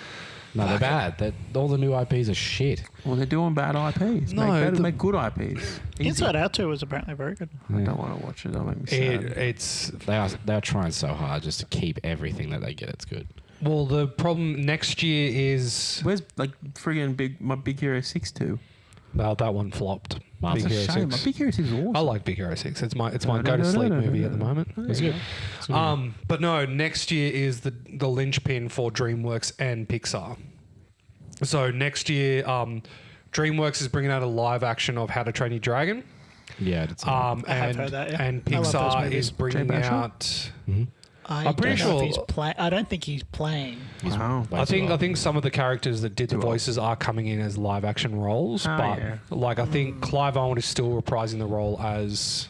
C: No, they're bad. All the new IPs are shit.
B: Well, they're doing bad IPs.
D: No,
B: Make good IPs. Easy.
A: Inside Out 2 was apparently very good.
B: I don't want to watch it. That'll make me sad.
D: It's
C: They're trying so hard just to keep everything that they get. It's good.
D: well, the problem next year is
B: Where's like friggin' Big Hero 6 2?
D: well, that one flopped.
C: That's
D: Big
C: a
D: Hero
B: Shame.
D: 6.
B: Big Hero 6 is awesome.
D: I like Big Hero 6. It's my go to sleep movie at the moment.
C: It's good.
D: But no, next year is the linchpin for DreamWorks and Pixar. So next year, DreamWorks is bringing out a live action of How to Train Your Dragon.
C: Yeah, it's
A: I have heard that, yeah.
D: and
A: I love those
D: Pixar
A: movies.
D: is bringing
B: Jay Baruchel?
D: out.
A: I'm
D: pretty sure-
A: I don't think he's playing.
B: Wow.
D: I think some of the characters that did the voices are coming in as live action roles,
B: Oh,
D: but
B: yeah.
D: like I think Clive Owen is still reprising the role as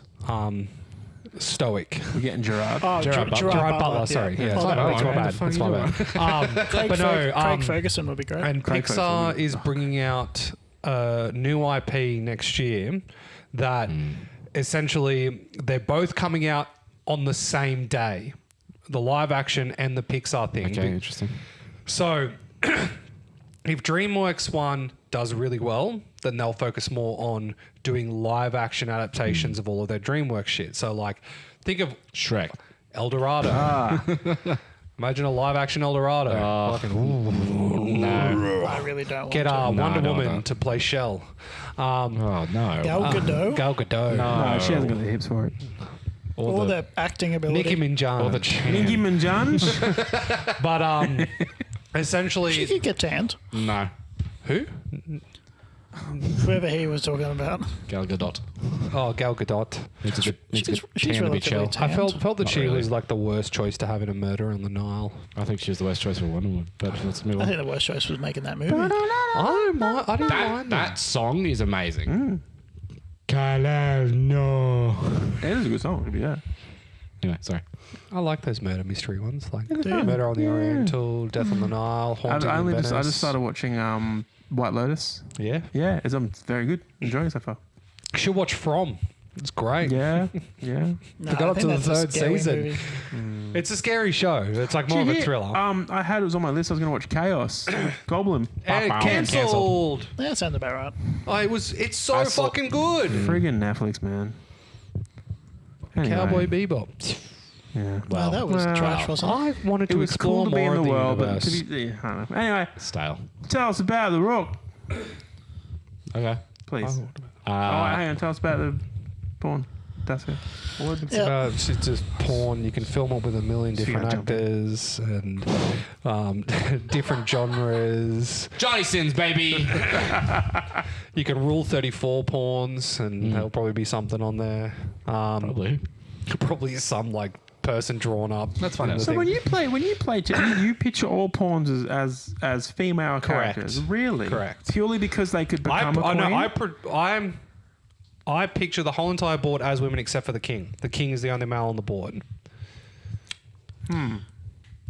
D: Stoic.
B: We're getting Gerard.
A: Oh,
D: Gerard Butler, sorry. Yeah, it's
A: Oh,
D: my
A: no,
D: bad. It's my
C: what the
D: bad.
C: fuck
D: It's
C: are
D: my
C: you
D: bad.
A: Craig,
D: But no,
A: Craig Ferguson would be great.
D: and
B: Craig Ferguson
D: Pixar
B: would be
D: is bringing out a new IP next year that essentially they're both coming out on the same day, the live action and the Pixar thing.
C: Okay, interesting.
D: So if DreamWorks one does really well, then they'll focus more on doing live action adaptations of all of their DreamWorks shit. So like, think of
C: Shrek.
D: El Dorado. Imagine a live action El Dorado.
C: No.
A: I really don't want
D: Get
A: to.
D: Wonder
C: no,
D: Woman
C: no.
D: to play Shell.
C: Oh, no.
A: Gal Gadot.
D: Gal Gadot.
B: No, she hasn't got the hips for it.
A: Or the acting ability.
D: Nicki Minaj.
C: Or the
B: Nicki Minaj?
D: But
A: She
D: essentially,
A: could get tanned.
C: No.
D: who?
A: Whoever he was talking about.
C: Gal Gadot.
D: Oh, Gal Gadot.
C: Needs a good
A: She's
C: tan to be
A: relatively
C: chill.
A: tanned.
D: I felt that
C: Not
D: she
C: really.
D: was like the worst choice to have in a Murder on the Nile.
C: I think she was the worst choice for Wonder Woman. But let's move
A: I
C: on.
A: think the worst choice was making that movie.
D: I didn't mind
C: That song is amazing.
B: Mm.
C: No.
B: It is a good song, to be fair.
C: Anyway, sorry.
D: I like those murder mystery ones, like
A: Yeah.
D: Murder on the Oriental, Death on the Nile, Haunting in
B: I
D: Venice.
B: just started watching White Lotus.
D: Yeah,
B: Yeah, it's very good. Enjoying it so far.
D: you should watch From. It's great.
B: Yeah, yeah.
A: No,
D: They got
A: I
D: up
A: think
D: to the
A: that's a
D: third
A: scary
D: season.
A: movie.
D: It's a scary show. It's like more
B: Did
D: of
B: you
D: a
B: hear-
D: thriller.
B: I had it was on my list. I was going to watch Chaos. Goblin.
D: and cancelled.
A: Yeah, that sounds about right.
D: It's so
C: I saw-
D: fucking good.
B: Friggin' Netflix, man. Anyway,
D: Cowboy Bebop.
B: Yeah.
A: Wow, that was
B: well,
A: trash, wasn't it?
D: I wanted
B: It
D: to
B: was
D: explore
B: cool to be
D: more
B: in
D: of
B: the
D: the
B: world, but
D: universe.
B: to be, yeah, I don't know. Anyway,
C: Style.
B: tell us about the Rook,
C: Okay.
B: please.
D: Oh.
B: Hang on. Tell us about the porn. That's it.
A: Yeah.
D: It's just porn. You can film it with a million
B: So you
D: different
B: gotta jump in.
D: actors and different genres.
C: Johnny Sins, baby.
D: You can rule 34 porns, and there'll probably be something on there. Probably some like person drawn up.
C: Let's find out.
B: So when you play, you picture all pawns as female
D: Correct.
B: characters. Really?
D: Correct.
B: Purely because they could become a queen.
D: I picture the whole entire board as women except for the king. The king is the only male on the board.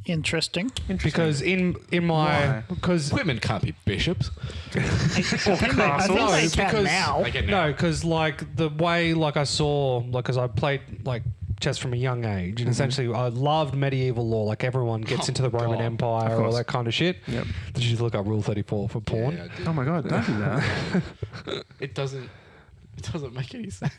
A: Interesting.
D: Because in my
B: Why?
D: because
C: Women can't be bishops.
A: I think they can
D: because
A: now.
C: They can now.
D: no, because like the way like I saw like because I played like chess from a young age, and essentially I loved medieval law. Like everyone gets into the Roman
C: God.
D: Empire, all
B: course.
D: that kind of shit.
B: Yep.
D: Did you look up Rule 34 for porn?
C: Yeah,
B: Oh my god! Don't do that.
C: it doesn't make any sense.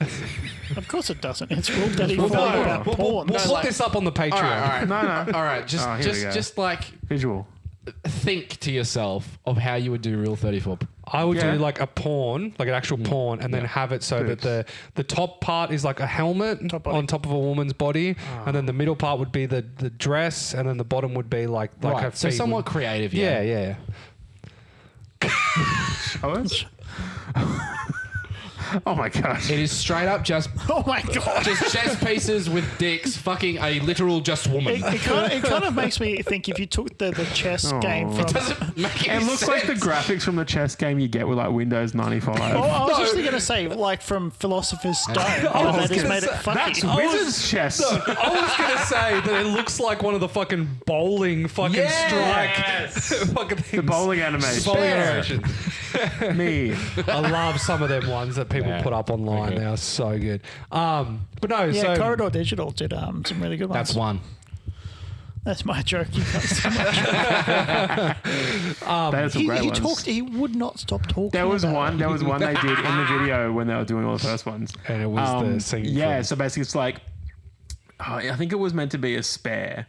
A: Of course it doesn't. It's Rule 34
D: We'll
A: about porn.
D: put
C: like-
D: this up on the Patreon.
C: all right.
B: No.
C: All right.
B: Oh, here we go.
C: Just like
B: Visual.
C: think to yourself of how you would do Rule 34.
D: I would
B: Yeah.
D: do like a porn, like an actual porn, and then have it so
B: Boobs.
D: that the top part is like a helmet
A: Top body.
D: on top of a woman's body, and then the middle part would be the dress, and then the bottom would be like her
C: Right. So
D: feet
C: somewhat
D: would-
C: creative.
D: yeah,
C: Yeah.
D: yeah.
B: Colors? Oh my gosh.
C: It is straight up just
A: Oh my god.
C: chess pieces with dicks fucking a literal just woman.
A: It kind of makes me think if you took the chess game from.
C: Doesn't make any
B: It looks like the
C: sense.
B: graphics from the chess game you get with like Windows 95.
A: Oh, I was just going to say, like from Philosopher's Stone, they just made it funky.
B: That's Wizard's chess.
D: I was gonna say that it looks like one of the fucking bowling fucking
C: Yes!
D: strike fucking things.
B: The bowling animation.
D: Bowling
C: Spare.
D: animation.
B: Me.
D: I love some of them ones that people
C: Yeah.
D: put up online.
C: Okay.
D: They are so good. But no,
A: Yeah,
D: so
A: Corridor Digital did some really good ones.
C: That's one.
A: That's my joke. You can't so much.
B: They had some great
A: He
B: ones.
A: talked. He would not stop talking.
B: There was
A: about
B: one.
A: it.
B: There was one they did in the video when they were doing all the first ones.
D: And it was the scene
B: Yeah.
D: from-
B: So basically, it's like I think it was meant to be a spare.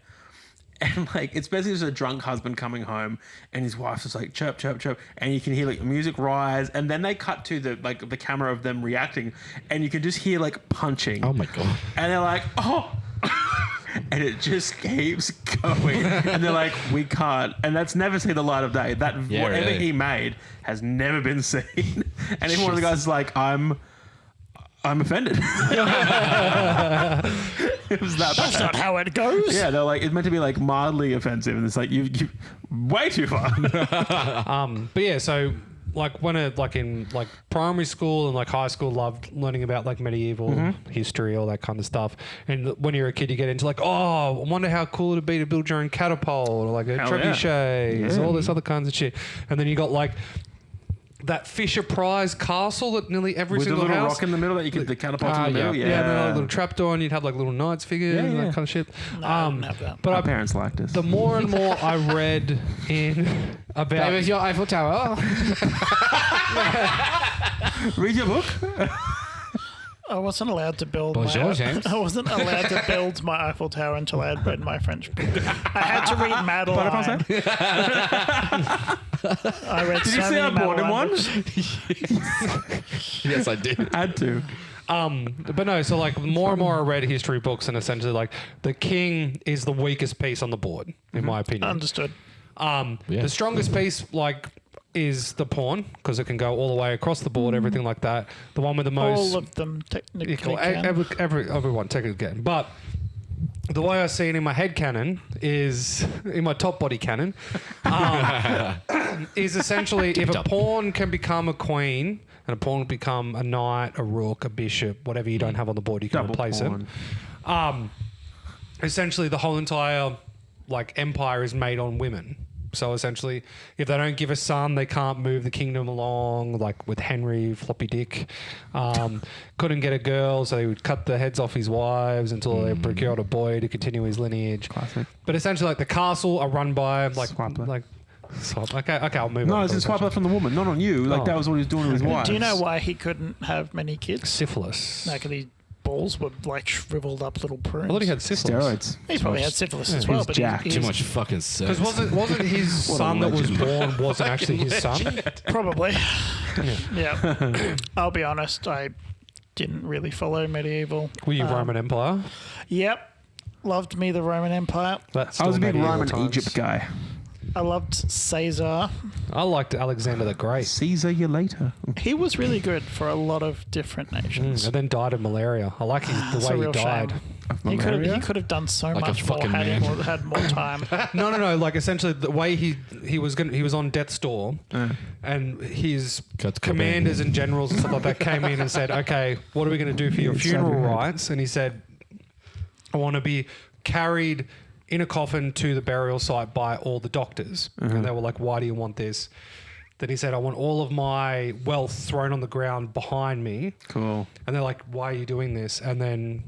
B: And like it's basically just a drunk husband coming home, and his wife's just like chirp, chirp, chirp, and you can hear like music rise, and then they cut to the camera of them reacting, and you can just hear like punching.
C: Oh my god.
B: And they're like, oh, and it just keeps going, and they're like, we can't, and that's never seen the light of day. That
C: Yeah,
B: whatever
C: really.
B: he made has never been seen, and even one of the guys is like, I'm offended. It was that
A: That's
B: bad.
A: not how it goes.
B: Yeah, they're like it's meant to be like mildly offensive, and it's like you way too far.
D: but yeah, so like when in like primary school and like high school, loved learning about like medieval history, all that kind of stuff. And when you're a kid, you get into like, oh, I wonder how cool it'd be to build your own catapult or like a
B: Hell
D: trebuchet,
B: yeah.
D: all this other kinds of shit. And then you got like that Fisher Price castle that nearly every
B: With the
D: single
B: little
D: house.
B: rock in the middle that you could the catapult in the middle.
D: Yeah, and then a little trapdoor, and you'd have like little knights figures and that kind of shit.
A: No, I didn't have that.
D: But
B: Our parents liked us.
D: the more and more I read in about
C: David, your Eiffel Tower.
B: Read your book.
A: I wasn't allowed to build
C: Bonjour, James.
A: I wasn't allowed to build my Eiffel Tower until I had read my French book. I had to read Madeline. I read
B: Did you see I bought him one?
C: Yes, I did.
B: Had to.
D: but no, so like more and more I read history books, and essentially like the king is the weakest piece on the board, in my opinion.
A: Understood.
D: The strongest piece like is the pawn, because it can go all the way across the board, everything like that. The one with the most
A: All of them technically
D: equal,
A: can.
D: everyone technically can. But the way I see it in my head canon is in my top body canon is essentially if a pawn can become a queen and a pawn will become a knight, a rook, a bishop, whatever you don't have on the board, you can
B: Double
D: replace
B: pawn.
D: it. Essentially, the whole entire like empire is made on women. So essentially, if they don't give a son, they can't move the kingdom along. Like with Henry, floppy dick, couldn't get a girl, so they would cut the heads off his wives until they procured a boy to continue his lineage.
B: Classic.
D: But essentially, like the castle are run by like
B: Swipe left.
D: like swap. Okay, I'll move
B: No,
D: on.
B: it's a swipe left from the woman, not on you. Like that was what he was doing with his wife.
A: Do you know why he couldn't have many kids?
D: Syphilis.
A: Like his balls were like shriveled up little prunes.
D: I thought he had syphilis.
B: Steroids.
A: He's probably had syphilis as
B: He's
A: well, but
B: jacked.
A: he's
C: Too much fucking sex.
D: Because wasn't his son that was
B: legend.
D: born wasn't actually his son?
A: probably. Yeah. I'll be honest, I didn't really follow medieval.
D: Were you Roman Empire?
A: Yep. Loved me the Roman Empire.
D: That's
B: I was a
D: still
B: big
D: medieval
B: Roman
D: times.
B: Egypt guy.
A: I loved Caesar.
D: I liked Alexander the Great.
B: Caesar you later.
A: He was really good for a lot of different nations.
D: And then died of malaria. I like the
A: It's a
D: way he
A: real
D: died.
A: shame. He could have done so
C: Like a
A: much more
C: fucking
A: had he
C: man.
A: had more time.
D: No. Like essentially, the way he was on death's door, and his
C: Kurt Cobain.
D: commanders and generals and stuff like that came in and said, "Okay, what are we going to do for your funeral rites?" And he said, "I want to be carried in a coffin to the burial site by all the doctors." And they were like, "Why do you want this?" Then he said, "I want all of my wealth thrown on the ground behind me."
B: Cool.
D: And they're like, "Why are you doing this?" And then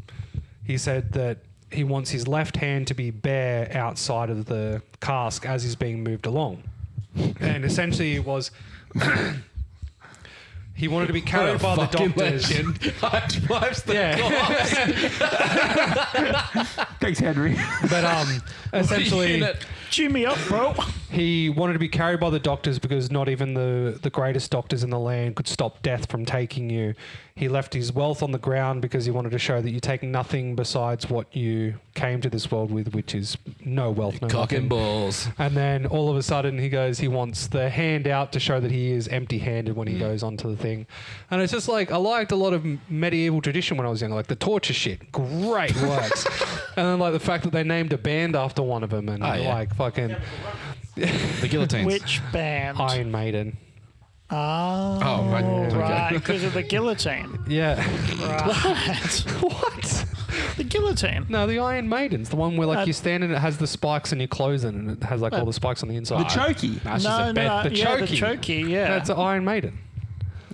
D: he said that he wants his left hand to be bare outside of the cask as he's being moved along. And essentially it was he wanted to be carried by the doctors.
C: High fives the
B: Thanks, Henry.
D: But essentially
A: Chew me up, bro.
D: he wanted to be carried by the doctors because not even the greatest doctors in the land could stop death from taking you. He left his wealth on the ground because he wanted to show that you take nothing besides what you came to this world with, which is no wealth, no
C: cock and
D: nothing.
C: balls.
D: And then all of a sudden he wants the hand out to show that he is empty-handed when he goes onto the thing. And it's just like, I liked a lot of medieval tradition when I was younger, like the torture shit. Great works. And then like the fact that they named a band after one of them and like fucking
C: The guillotines.
A: Which band?
D: Iron Maiden.
A: Oh,
C: right. Okay.
A: right, because of the guillotine.
D: Yeah.
A: Right.
D: What?
A: The guillotine.
D: No, the Iron Maiden's the one where like you stand and it has the spikes and you close it and it has like all the spikes on the inside.
B: The chokey.
C: That's just
A: No,
C: a bed.
D: the
A: yeah, the
D: chokey.
A: chokey, yeah.
D: That's an Iron Maiden.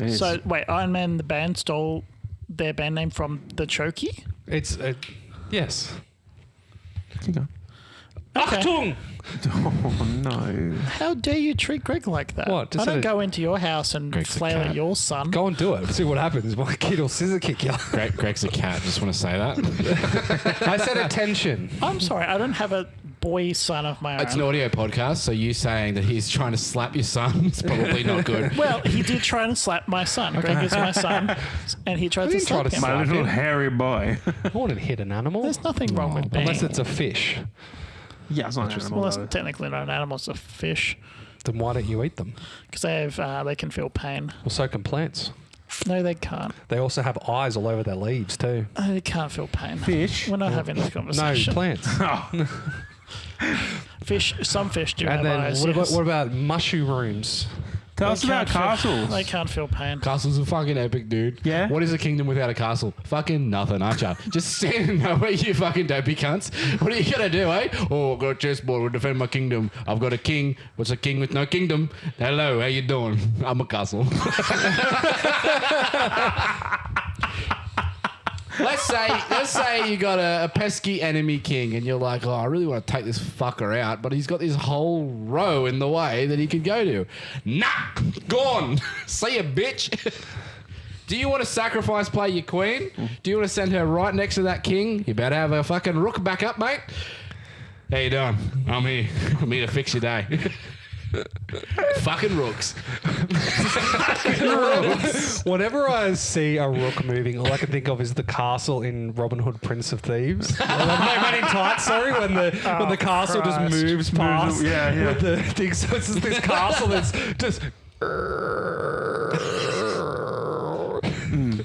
A: So, wait, Iron Man, the band, stole their band name from the chokey?
D: It's yes.
B: Keep going.
A: Okay.
D: Achtung!
B: Oh no.
A: How dare you treat Greg like that?
D: What? Just
A: I don't
D: said it-
A: go into your house and
C: Greg's a
A: flail at
C: cat.
A: your son.
D: Go and do it. See what happens. My kid will scissor kick you.
C: Greg's a cat. Just want to say that.
D: I said attention.
A: I'm sorry, I don't have a boy son of my own.
C: It's an audio podcast, so you saying that he's trying to slap your son is probably not good.
A: Well, he did try and slap my son. Greg is my son, and he tried to
D: didn't try
A: slap
D: to
A: him.
D: slap
B: My
D: him.
B: little hairy boy.
D: I wouldn't hit an animal.
A: There's nothing wrong with being...
D: Unless it's a fish.
B: Yeah, it's not an animal.
A: Well, it's
B: though.
A: technically not an animal, it's a fish.
D: Then why don't you eat them?
A: Because they can feel pain.
D: Well, so can plants.
A: No, they can't.
D: They also have eyes all over their leaves too.
A: They can't feel pain.
B: Fish?
A: We're not having this
D: No,
A: conversation.
D: plants.
A: Fish. Some fish do
D: And
A: have
D: then
A: eyes.
D: what
A: yes.
D: about mushrooms?
B: Tell us about castles.
A: They can't feel pain.
C: Castles are fucking epic, dude.
B: Yeah?
C: What is a kingdom without a castle? Fucking nothing, aren't you? Just standing nowhere, you fucking dopey cunts. What are you gonna do, eh? Oh, I've got a chessboard. We'll defend my kingdom. I've got a king. What's a king with no kingdom? Hello, how you doing? I'm a castle. Let's say you got a pesky enemy king and you're like, oh, I really want to take this fucker out, but he's got this whole row in the way that he could go to. Nah, gone. See ya, bitch. Do you want to sacrifice play your queen? Do you want to send her right next to that king? You better have a fucking rook back up, mate. How you doing? I'm here. I'm here to fix your day. Fucking rooks.
D: Whenever I see a rook moving, all I can think of is the castle in Robin Hood, Prince of Thieves. Man in Tights, sorry, when the castle just moves past.
B: Yeah.
D: With the thing, so it's just this castle that's just.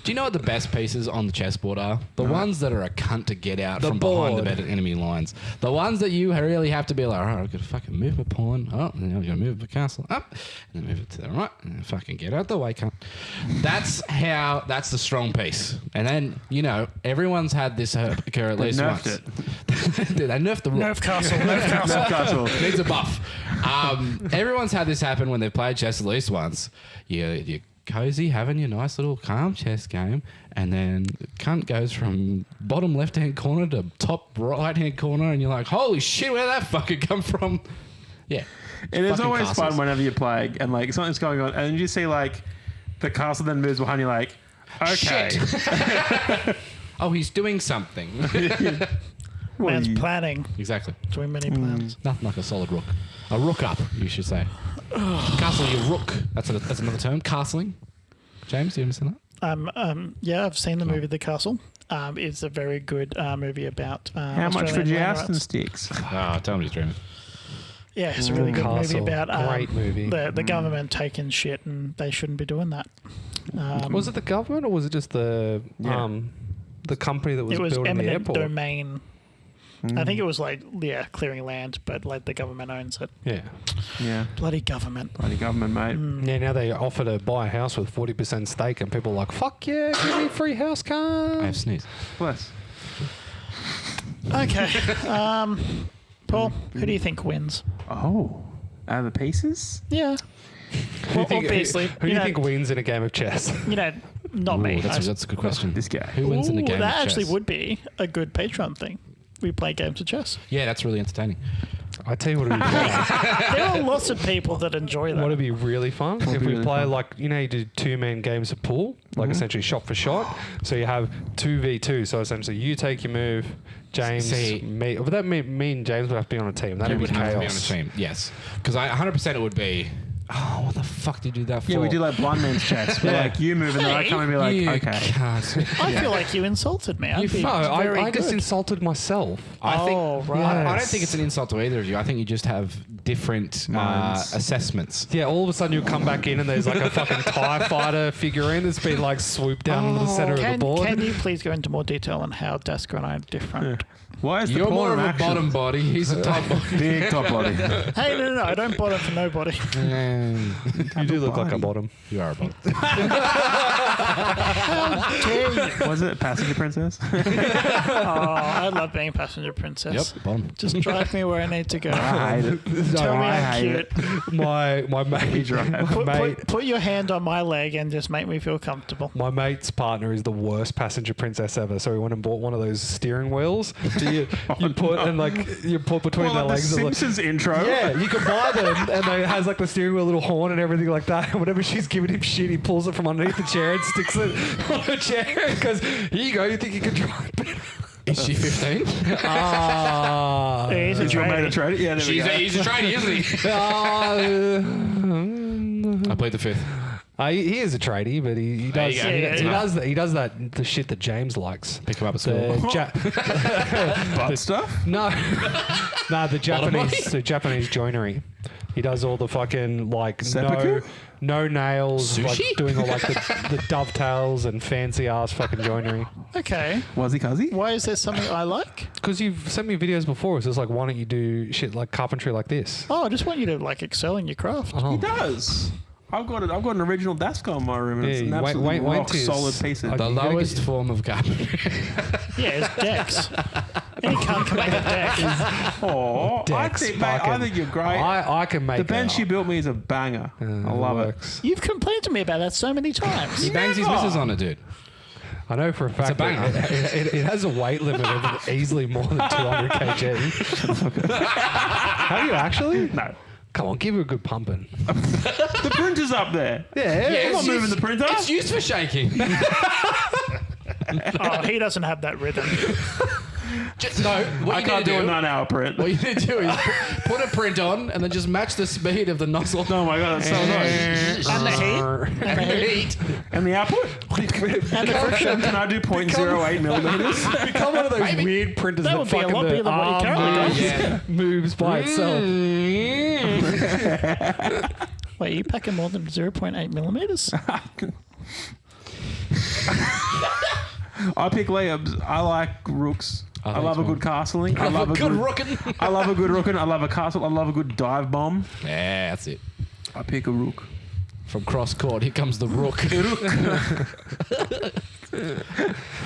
C: Do you know what the best pieces on the chessboard are? The ones that are a cunt to get out
D: The
C: from behind the
D: board.
C: enemy lines. The ones that you really have to be like, all right, I've got to fucking move my pawn up, and then I've got to move my castle up, and then move it to the right, and then fucking get out the way, cunt. That's the strong piece. And then, everyone's had this occur at least once.
B: It.
C: Dude, they nerfed the rook.
A: Nerf castle. Nerf castle.
B: Castle.
C: Needs a buff. Everyone's had this happen when they've played chess at least once. You're cozy, having your nice little calm chess game, and then the cunt goes from bottom left-hand corner to top right-hand corner, and you're like, holy shit, where did that fucking come from? Yeah.
B: It is
C: Fucking
B: always
C: castles.
B: fun whenever you play and like something's going on, and you see like the castle then moves behind you, like, okay.
C: Shit. Oh, he's doing something.
A: Man's planning.
C: Exactly.
A: Doing many plans.
C: Nothing like a solid rook. A rook up, you should say. Castle your rook. That's another term. Castling. James, do you understand that?
A: Yeah, I've seen the movie The Castle. It's a very good movie about
B: How much for
A: Australian land
B: jousting
A: rights.
B: sticks?
C: Tell me he's dreaming.
A: Yeah, it's a really good
D: Castle.
A: movie about
D: Great movie.
A: the government taking shit, and they shouldn't be doing that.
D: Was it the government or was it just the company that was
A: It was
D: building the
A: eminent
D: airport?
A: domain. I think it was clearing land, but like the government owns it.
D: Yeah.
B: Yeah.
A: Bloody government.
B: Bloody government, mate.
D: Yeah, now they offer to buy a house with 40% stake, and people are like, fuck yeah, give me a free house,
C: I
D: car.
C: have sneezed.
B: Bless.
A: Okay, Paul, who do you think wins?
B: Oh. Out of the pieces?
A: Yeah. Well, obviously,
D: Who do you think wins in a game of chess?
A: not me.
C: Ooh, that's a good question.
B: This guy.
C: Who wins in the
A: Ooh,
C: game
A: that
C: of
A: actually
C: chess?
A: would be a good Patreon thing. We play games of chess.
C: Yeah, that's really entertaining.
D: I tell you what would be fun.
A: There are lots of people that enjoy that.
D: What'd be really fun if we play like you do 2-man games of pool, like essentially shot for shot. So you have 2v2. So essentially you take your move, James, me. But that mean me and James would have to be on a team. That
C: You
D: would be
C: would have to be on a
D: chaos.
C: team. Yes, because 100% it would be. Oh, what the fuck did you do that for?
B: Yeah, we do like blind man's chess. Where like you move and then I come and be like,
C: You
B: okay.
C: can't.
A: I feel like you insulted me. I'd be
D: No,
A: very
D: I just
A: good.
D: insulted myself.
C: I think.
A: Oh, right.
C: I don't think it's an insult to either of you. I think you just have different
B: Minds.
C: assessments.
D: Yeah, all of a sudden you come back in and there's like a fucking TIE fighter figurine that's been like swooped down into the center of the board.
A: Can you please go into more detail on how Desker and I are different?
B: Why is the
C: You're
B: porn
C: more of a
B: action?
C: body body. He's a top body.
B: Big top body.
A: Hey, no, I don't bother for nobody.
D: You do look like a bottom.
C: You are a body.
A: How dare you?
B: Was it Passenger Princess?
A: Oh, I love being passenger princess.
C: Yep, bottom.
A: Just drive me where I need to go.
B: I hate it.
A: Tell me
B: I
A: I'm
B: hate
A: cute.
B: it.
D: My mate,
A: Put your hand on my leg and just make me feel comfortable.
D: my mate's partner is the worst passenger princess ever. So he went and bought one of those steering wheels. So you put between
B: Well,
D: their
B: like the
D: legs.
B: Simpsons intro.
D: Yeah, you can buy them, and it has like the steering wheel, little horn, and everything like that. And whenever she's giving him shit, he pulls it from underneath the chair and sticks it on her chair. Because here you go, you think you can drive it?
C: Is she 15?
D: Ah,
A: He's a
B: Is your mate a
A: tradie.
B: trader? Yeah, there we go.
C: He's a tradie, isn't he? I played the fifth.
D: he is a tradie, but he
C: There
D: does
C: you go.
D: he does the shit that James likes.
C: Pick him up at school.
B: Butt stuff?
D: No, the
C: body?
D: Japanese joinery. He does all the fucking like
B: Seppuku?
D: no nails, like
C: Sushi?
D: doing all like the dovetails and fancy ass fucking joinery.
A: Okay.
B: Was he?
A: Why is there something I like?
D: Because you've sent me videos before, so it's like, why don't you do shit like carpentry like this?
A: Oh, I just want you to like excel in your craft.
B: He does. I've got an original Dasco in my room. And it's an
D: Yeah,
B: absolutely rock
D: is-
B: solid piece of.
C: The
D: You're gonna
C: lowest form of carpentry.
A: Yeah, it's decks. Any cunt can make a deck.
B: Oh, I
D: Decks,
B: think, mate, I
D: fucking-
B: think you're great.
D: I can make
B: the bench
D: it.
B: you built me is a banger. I love it.
A: You've complained to me about that so many times.
C: He bangs his
B: Never.
C: missus on it, dude.
D: I know for a fact
C: banger.
D: that it has a weight limit of easily more than 200 kg. Have you actually?
B: No.
D: Come on, give it a good pumping.
B: The printer's up there.
D: Yeah.
B: I'm not moving the printer.
C: It's used for shaking.
A: Oh, he doesn't have that rhythm.
C: What
B: I
C: you
B: can't
C: need
B: do
C: to
B: a 9-hour print.
C: What you need to do is put a print on and then just match the speed of the nozzle.
B: Oh my god, that's so annoying.
A: And the heat.
C: And the heat.
B: And the output?
A: And the friction.
B: Can I do 0.08 millimeters?
D: Become one of those
C: Maybe.
D: weird printers
A: That
D: that
A: would be a
D: fucking
A: lot
D: the
A: bigger than what he
D: arm
A: currently
D: moves,
C: does.
D: moves by itself.
A: Wait, are you packing more than 0.8 millimeters?
B: I pick layups. I like rooks. I love a good castling. I love a good
C: rookin'.
B: I love a good rookin'. I love a castle. I love a good dive bomb.
C: Yeah, that's it.
B: I pick a rook.
C: From cross court, here comes the rook.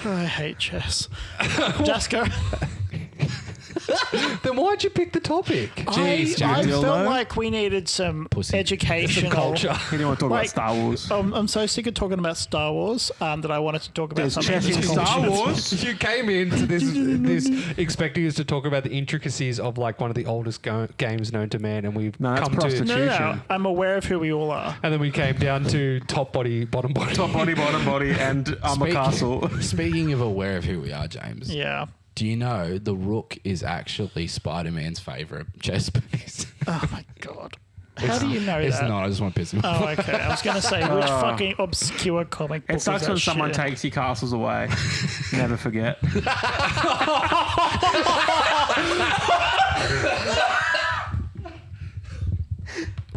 A: I hate chess. Jasco.
D: Then why'd you pick the topic?
C: Jeez,
A: I
C: James.
A: felt like we needed some
C: Pussy.
A: educational
D: Culture.
B: You don't want to talk
A: Like-
B: about Star Wars.
A: I'm so sick of talking about Star Wars that I wanted to talk about
B: There's
A: something
B: chess in
A: that's
B: Star
A: cultured.
B: Wars.
D: You came into this expecting us to talk about the intricacies of like one of the oldest games known to man, and we've
B: No, that's
D: come to.
B: prostitution.
A: No, I'm aware of who we all are.
D: And then we came down to top body, bottom body.
B: Top body, bottom body, and I'm a castle.
C: Speaking of aware of who we are, James.
A: Yeah.
C: Do you know the rook is actually Spider-Man's favourite chess piece?
A: Oh my god. How do you know
C: It's
A: that?
C: not. I just want to piss him off.
A: Oh, okay. I was going to say, which fucking obscure comic book
B: It sucks
A: is
B: when
A: that
B: someone
A: shit?
B: takes your castles away. Never forget.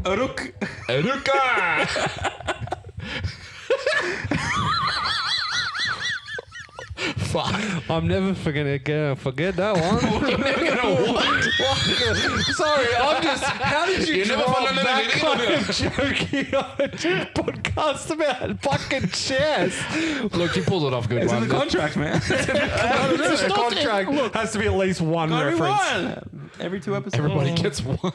B: A rook.
C: Fuck.
D: I'm never gonna forget that one.
C: You're never gonna what?
D: Sorry, I'm just. How did you
C: You're never
D: drop
C: gonna
D: that
C: live
D: kind
C: it
D: of joking on a podcast about fucking chess?
C: Look, you pulled it off good
B: It's in
C: one.
B: the contract, man.
D: A
A: not-
D: contract
A: look.
D: has to be at least one
B: Every
D: reference.
B: one. Every 2 episodes.
C: Everybody gets one.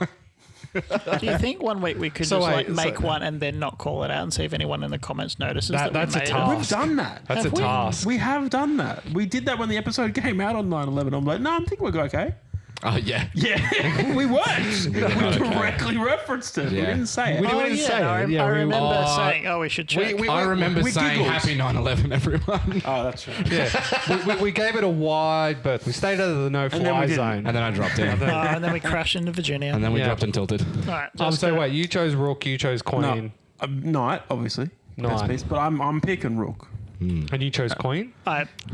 A: Do you think one week we could
D: So
A: just
D: wait,
A: like make
D: so-
A: one and then not call it out and see if anyone in the comments notices that,
D: That's
A: we
D: a
A: made
D: task.
A: it?
B: We've done that.
D: That's
A: Have
D: a
A: we?
D: task.
B: We have done that. We did that when the episode came out on 9/11. I'm like, no, I think we're okay.
C: Oh, yeah.
B: Yeah, we weren't. We
C: okay.
B: directly referenced it. We
C: Yeah.
B: didn't say it.
D: We
A: Oh,
D: didn't
A: yeah,
D: say
A: no,
D: it.
A: I,
D: Yeah,
A: I
D: we-
A: remember saying, "Oh, we should check."
C: I remember
B: we
C: saying
B: giggled.
C: happy 9/11, everyone.
B: Oh, that's right.
D: Yeah, we gave it a wide berth. We stayed out of the
B: then
D: no-fly
B: we didn't.
D: zone.
C: And then I dropped in.
A: And then we crashed into Virginia.
C: And then we
D: Yeah.
C: dropped and tilted.
A: All right,
D: So
A: just
D: wait, you chose rook, you chose
B: No,
D: queen,
B: knight, obviously. Best
D: Knight.
B: piece, but I'm picking rook.
D: and you chose queen.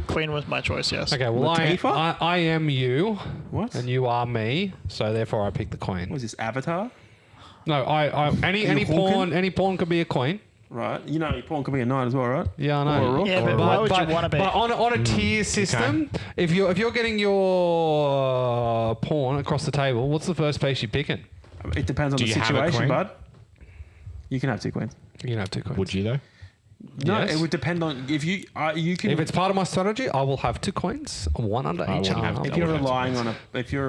A: Queen was my choice. Yes.
D: Okay, well
B: Latifah?
D: I am you,
B: What?
D: and you are me. So therefore, I pick the queen.
B: Was this Avatar?
D: No, any pawn could be a queen.
B: Right. You know, your pawn could be a knight as well, right?
D: Yeah, I know.
B: Or a rook.
A: Yeah,
B: or
A: but
B: a
A: why
B: rook.
A: would you want to be?
D: But on a tier system, if you're getting your pawn across the table, what's the first piece you're picking?
B: It depends on
C: Do
B: the
C: you have a
B: situation,
C: queen?
B: bud. You can have 2 queens.
D: You can have 2 queens.
C: Would you, though?
B: No,
D: Yes.
B: it would depend on if you can.
D: If it's part of my strategy, I will have 2 coins, one under
C: I
D: each
C: wouldn't have
D: arm.
C: to.
B: if you're
C: I would have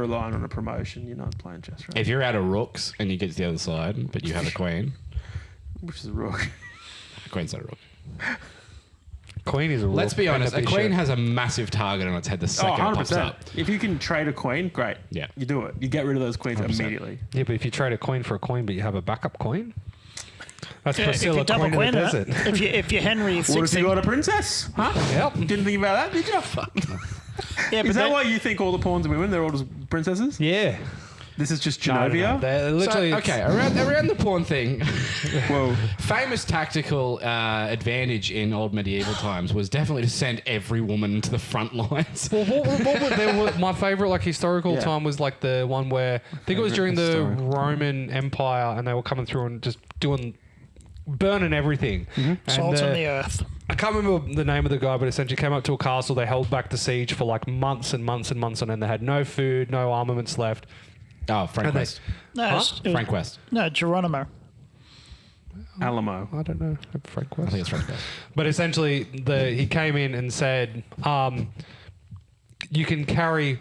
B: relying on a promotion, you're not playing chess, right?
C: If you're out of rooks and you get to the other side, but you have a queen,
B: Which is a rook.
C: a queen's not a rook.
D: Queen is a rook.
C: Let's be
D: and
C: honest, a
D: bishop.
C: queen has a massive target on its head the
B: Oh,
C: second it pops
B: 100%.
C: up.
B: If you can trade a queen, great.
C: Yeah.
B: You do it. You get rid of those queens
C: 100%.
B: immediately.
D: Yeah, but if you trade a queen for a queen, but you have a backup queen, that's
A: If you
D: Priscilla,
A: double
D: queen in the
A: queen it,
D: desert.
A: if you're Henry
B: What if you
A: 16,
B: got a princess? Huh?
D: Yep.
B: Didn't think about that, did you?
A: yeah, but
B: Is that
A: then-
B: why you think all the pawns are women? They're all just princesses?
D: Yeah.
B: This is just
D: No,
B: Genovia?
D: They're
C: So,
D: literally.
C: okay, around the pawn thing,
B: Whoa.
C: famous tactical advantage in old medieval times was definitely to send every woman to the front lines.
D: Well, my favorite like historical
B: Yeah.
D: time was like the one where I think it was during the
B: historical.
D: Roman Empire, and they were coming through and just burning everything. And
A: salt on the earth.
D: I can't remember the name of the guy, but essentially came up to a castle. They held back the siege for like months and months and months, and then they had no food, no armaments left.
C: Oh, Frank
D: And they-
C: West.
A: No,
D: Huh?
A: it was-
C: Frank West.
A: no, Geronimo.
B: Alamo.
D: I don't know. Frank
C: I
D: West.
C: think it's Frank West.
D: But essentially, he came in and said, you can carry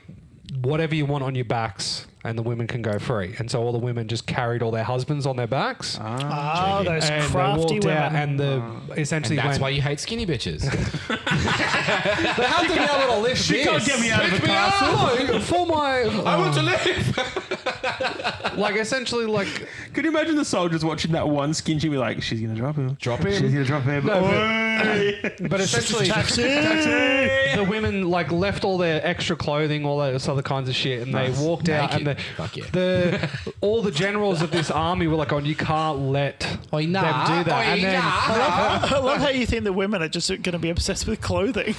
D: whatever you want on your backs and the women can go free. And so all the women just carried all their husbands on their backs.
A: Oh, those
D: And
A: crafty
D: they walked out
A: women.
D: and essentially
C: And that's
D: went,
C: why you hate skinny bitches.
D: they have to be able to lift
B: She
D: this.
B: can't get me out of the
D: Lift me
B: castle.
D: out for my...
C: I want to live.
D: like, essentially, like...
B: Could you imagine the soldiers watching that one skin? She'd be like, she's going to drop him.
C: Drop him.
B: She's going to drop him.
D: No,
B: Oi.
D: But essentially, the women like left all their extra clothing, all those other kinds of shit, and they walked out.
C: Naked.
D: And
C: Fuck yeah.
D: all the generals of this army were like, "Oh, you can't let them do that." And then,
A: I love how you think the women are just going to be obsessed with clothing.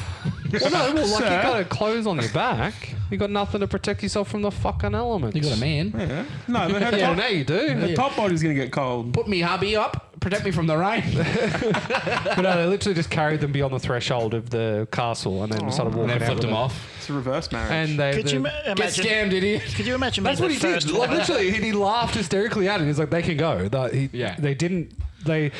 D: well, no, well, like you
B: Sir.
D: got clothes on your back. You got nothing to protect yourself from the fucking elements.
C: You got a man.
B: Yeah. No, but her
D: Yeah,
B: top,
D: now you do.
B: her top body's going to get cold.
C: Put me hubby up. Protect me from the rain.
D: But no, they literally just carried them beyond the threshold of the castle and then started walking
C: And then
D: out.
C: flipped
D: with
C: them off.
B: It's a reverse marriage.
D: And they,
A: Could you
C: Get
A: imagine?
C: scammed, idiot.
A: Could you imagine?
D: That's
A: being
D: what
A: the
D: he did.
A: first
D: Like
A: woman?
D: literally, he laughed hysterically at it. He's like, "They can go."
C: Yeah.
D: They didn't. They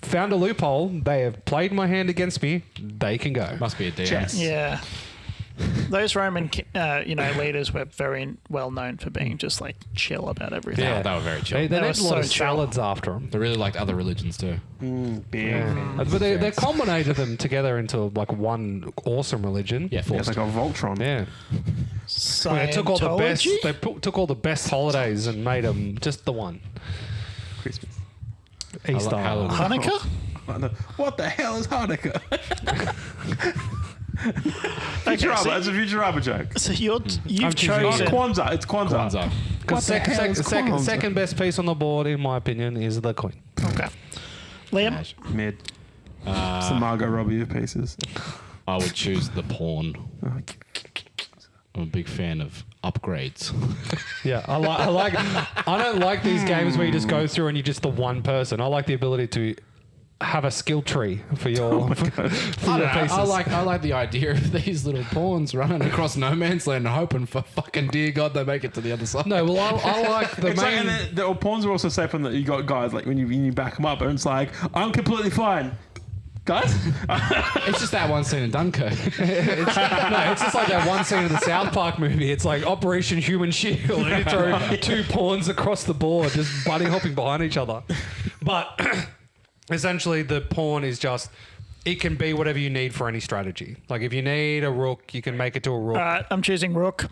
D: found a loophole. They have played my hand against me. They can go.
C: Must be a DM.
B: Chess.
A: Yeah. Those Roman, leaders were very well known for being just like chill about everything.
C: Yeah, they were very chill.
D: They
A: That
D: had
A: was
D: a lot
A: so
D: of
A: chill.
D: salads after them.
C: They really liked other religions too.
B: Big.
D: But they culminated them together into like one awesome religion.
C: Yeah,
B: It's
C: forced.
B: like a Voltron.
D: Yeah. They took all the best.
A: Scientology?
D: They took all the best holidays and made them just the one.
B: Christmas.
D: Easter.
C: Halloween.
A: Hanukkah?
B: What the hell is Hanukkah?
A: Okay,
B: Futurama.
A: so-
B: It's a Futurama joke.
A: So you've
B: Oh,
A: chosen.
B: Kwanzaa. It's Kwanzaa.
C: Kwanzaa.
D: Because
B: What the hell is Kwanzaa?
D: second best piece on the board, in my opinion, is the coin.
A: Okay. Liam,
B: Mid. It's the Margot Robbie of pieces.
C: I would choose the porn. I'm a big fan of upgrades.
D: Yeah, I don't like these games where you just go through and you're just the one person. I like the ability to have a skill tree for your, for
C: I
D: your
C: don't know.
D: pieces.
C: I like the idea of these little pawns running across no man's land and hoping for fucking dear God they make it to the other side.
D: No, well, I like the
B: It's like,
D: main.
B: and the pawns are also safe when you got guys like when you back them up and it's like I'm completely fine, guys.
C: It's just that one scene in Dunkirk.
D: It's just like that one scene in the South Park movie. It's like Operation Human Shield, and you throw two pawns across the board, just buddy hopping behind each other. But essentially, the pawn is just. It can be whatever you need for any strategy. Like if you need a rook, you can make it to a rook.
A: all right, I'm choosing Rook.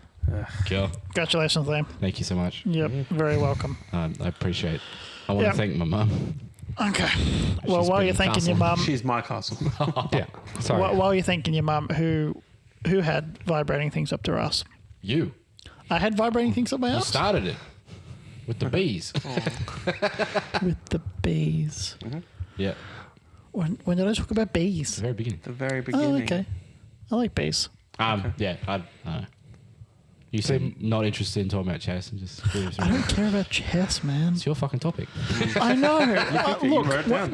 C: Kill.
A: Congratulations, Liam.
C: Thank you so much.
A: Yep, very welcome.
C: I appreciate. I want
A: Yeah.
C: to thank my mum.
A: Okay. Well,
C: She's
A: while
C: been
A: you're thanking your mum,
B: She's my castle.
D: Yeah, sorry.
A: while you're thanking your mum, who had vibrating things up their ass?
C: You.
A: I had vibrating things up my
C: You
A: ass
C: started it with the bees.
A: with the bees.
C: Yeah.
A: When did I talk about bees?
C: The very beginning.
B: The very
A: Oh,
B: beginning.
A: okay. I like bees.
C: Yeah. I don't know. You seem not interested in talking about chess and just.
A: I don't care about chess, man.
C: It's your fucking topic.
A: I know.
B: You
A: Look,
B: wrote it down.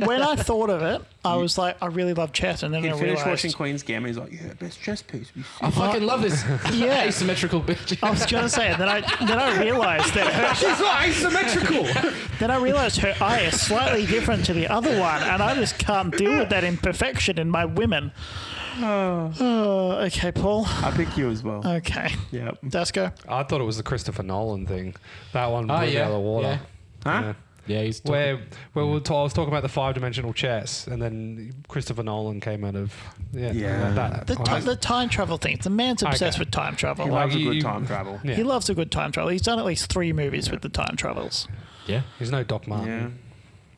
A: when I thought of it, I was like, I really love chess, and then
B: He
A: I
B: finished
A: realized
B: watching Queen's Gambit. He's like, yeah, best chess piece.
C: I fucking love this
A: Yeah.
C: asymmetrical bitch.
A: I was gonna say, and then I realized that
C: She's not asymmetrical.
A: her eye is slightly different to the other one, and I just can't deal with that imperfection in my women. Okay, Paul.
B: I pick you as well.
A: Okay,
B: Yep.
A: Dasco.
D: I thought it was the Christopher Nolan thing. That one blew
C: Oh,
D: me
C: yeah.
D: out of the water.
C: Yeah.
B: Huh?
C: Yeah, he's
D: Where I was talking about the 5-dimensional chess, and then Christopher Nolan came out of
B: Yeah.
D: that.
A: The time travel thing. The man's obsessed
D: Okay.
A: with time travel.
B: He
A: Like,
B: loves a good
D: you-
B: time travel.
D: Yeah.
A: he loves a good time travel. He's done at least 3 movies with the time travels.
C: Yeah.
D: He's no Doc Martin.
B: Yeah.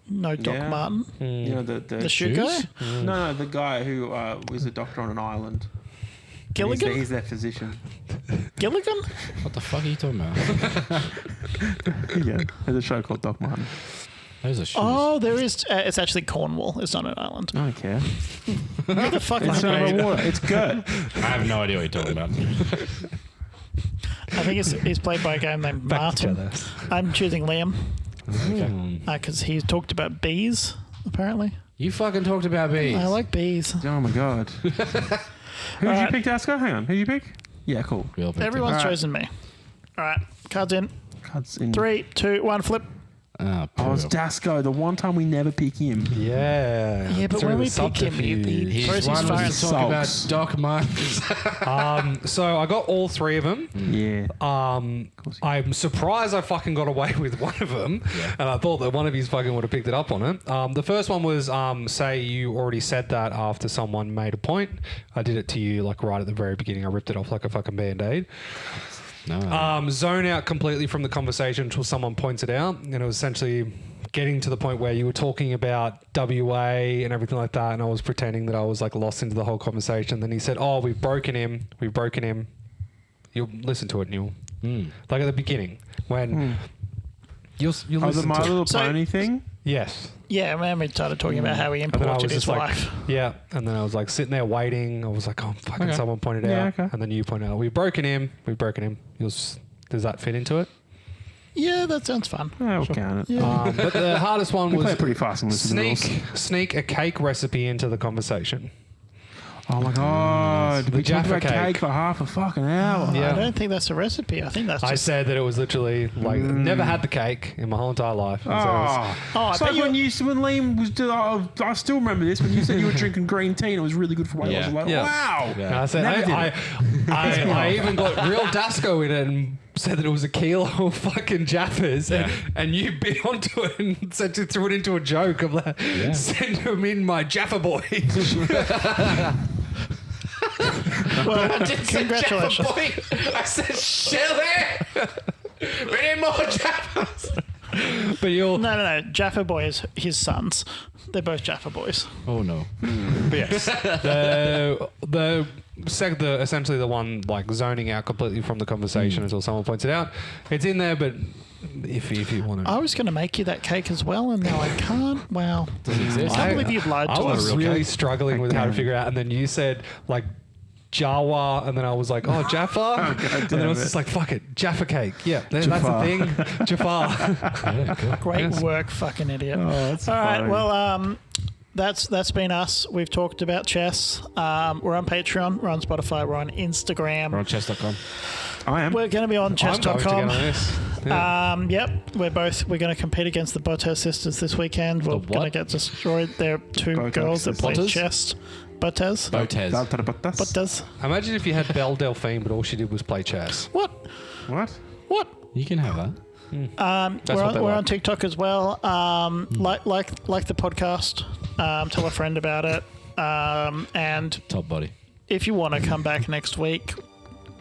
A: No Doc
B: Yeah.
A: Martin.
B: You know
A: The shoe guy?
B: No, the guy who was a doctor on an island. And
A: Gilligan?
B: He's their physician.
A: Gilligan?
C: What the fuck are you talking about?
B: Yeah. There's a show called Doc Martin.
C: Those are shoes.
A: Oh, there is. It's actually Cornwall. It's not an island.
B: I don't care.
A: Who the fuck
B: It's
A: is
B: over
A: it?
B: water. It's good.
C: I have no idea what you're talking about.
A: I think he's played by a guy named
D: Back
A: Martin.
D: together.
A: I'm choosing Liam
C: Okay.
A: because he's talked about bees, apparently.
C: You fucking talked about bees.
A: I like bees.
B: Oh my god. Who did you pick, Dasco? Hang on. Who did you pick? Yeah, cool.
C: We all picked
A: Everyone's
B: Alright.
A: chosen me. All right, cards in.
B: Cards in.
A: 3, 2, 1, flip.
C: Oh,
B: Oh, it's
C: poor.
B: Dasco. The one time we never pick him.
D: Yeah.
A: Yeah, but
D: Through
A: when
D: the
A: we pick him, he
C: His
A: throws his
C: one
A: phone.
C: was to talk about
B: Sulks.
C: Doc Martens.
D: So I got all three of them.
B: Yeah.
D: I'm surprised I fucking got away with one of them, and I thought that one of you fucking would have picked it up on it. The first one was say you already said that after someone made a point. I did it to you like right at the very beginning. I ripped it off like a fucking band-aid.
C: No.
D: Zone out completely from the conversation until someone points it out, and it was essentially getting to the point where you were talking about WA and everything like that, and I was pretending that I was like lost into the whole conversation. Then he said, "Oh, we've broken him. You'll listen to it, and you'll like at the beginning when you'll
B: Oh, the
D: listen
B: My
D: to
B: Little
A: So-
B: Pony thing?
D: yes.
A: Yeah, man, we started talking about how he
D: And then I
A: imported
D: was
A: his
D: just like,
A: wife.
D: yeah. And then I was like sitting there waiting. I was like, oh, fucking
B: Okay.
D: someone pointed
B: Yeah,
D: out.
B: okay.
D: And then you pointed out, we've broken him. Does that fit into it?
A: Yeah, that sounds fun.
B: Yeah, we'll count it.
D: But the hardest one
B: We play
D: was
B: it pretty fast and listen to the rules.
D: sneak a cake recipe into the conversation.
B: Oh my god.
D: The
B: We talked
D: Jaffa
B: about cake
D: cake.
B: for half a fucking hour.
A: I
D: Yeah.
A: don't think that's a recipe. I think that's
D: I
A: just...
D: said that it was literally like never had the cake in my whole entire life. And so it was-
B: Oh,
A: I
B: it's
A: bet
B: like
A: you-
B: when Liam was. I still remember this when you said you were drinking green tea and it was really good for weight loss. I was like,
D: Yeah.
B: wow.
D: and I said
B: Never did
D: I even got real Dasco in it and said that it was a kilo of fucking Jaffas, and you bit onto it and said to threw it into a joke of like, send him in my Jaffa boys.
A: Well,
C: I didn't say
A: congratulations.
C: Jaffa boy. I said Shelly. We need more Jaffas.
D: But you'll
A: No. Jaffa Boy is his sons. They're both Jaffa Boys.
C: Oh no.
D: But yes, essentially the one like zoning out completely from the conversation until someone points it out. It's in there, but if you want to,
A: I was going to make you that cake as well, and now I can't. Wow.
C: Does it exist?
A: I can't believe you've lied
D: I
A: to
D: was
A: us.
D: really struggling with how to figure out, and then you said like Jawa, and then I was like, oh Jaffa, and then I was just like, fuck it, Jaffa cake. Yeah, that's the thing, Jaffa.
A: Great work, fucking idiot.
B: Oh, that's
A: All right,
B: funny.
A: well, that's been us. We've talked about chess. We're on Patreon. We're on Spotify. We're on Instagram.
C: We're on chess.com.
B: I am.
A: We're going to be on
D: I'm going to get
A: chess.com.
D: on this. Yeah.
A: Yep, we're going to compete against the Botes sisters this weekend. We're
C: The
A: going to
C: what?
A: get destroyed. They're two
B: Botes
A: girls that play
C: sisters.
A: chess. Botes.
C: Botes.
A: Botes.
D: Imagine if you had Belle Delphine, but all she did was play chess.
A: What?
B: What?
A: What?
C: You can have that.
A: We're on TikTok as well. Like the podcast. Tell a friend about it. And
C: Top body.
A: if you want to come back next week,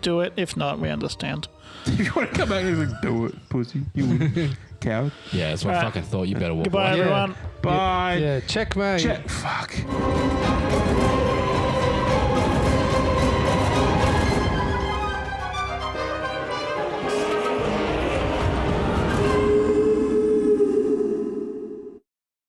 A: do it. If not, we understand.
B: If you want to come back and like, do it, pussy. You coward.
C: Yeah, that's what I
A: Right.
C: fucking thought. You better walk
A: Goodbye,
C: away.
A: everyone.
B: Bye.
D: Yeah, checkmate.
B: Check. Fuck.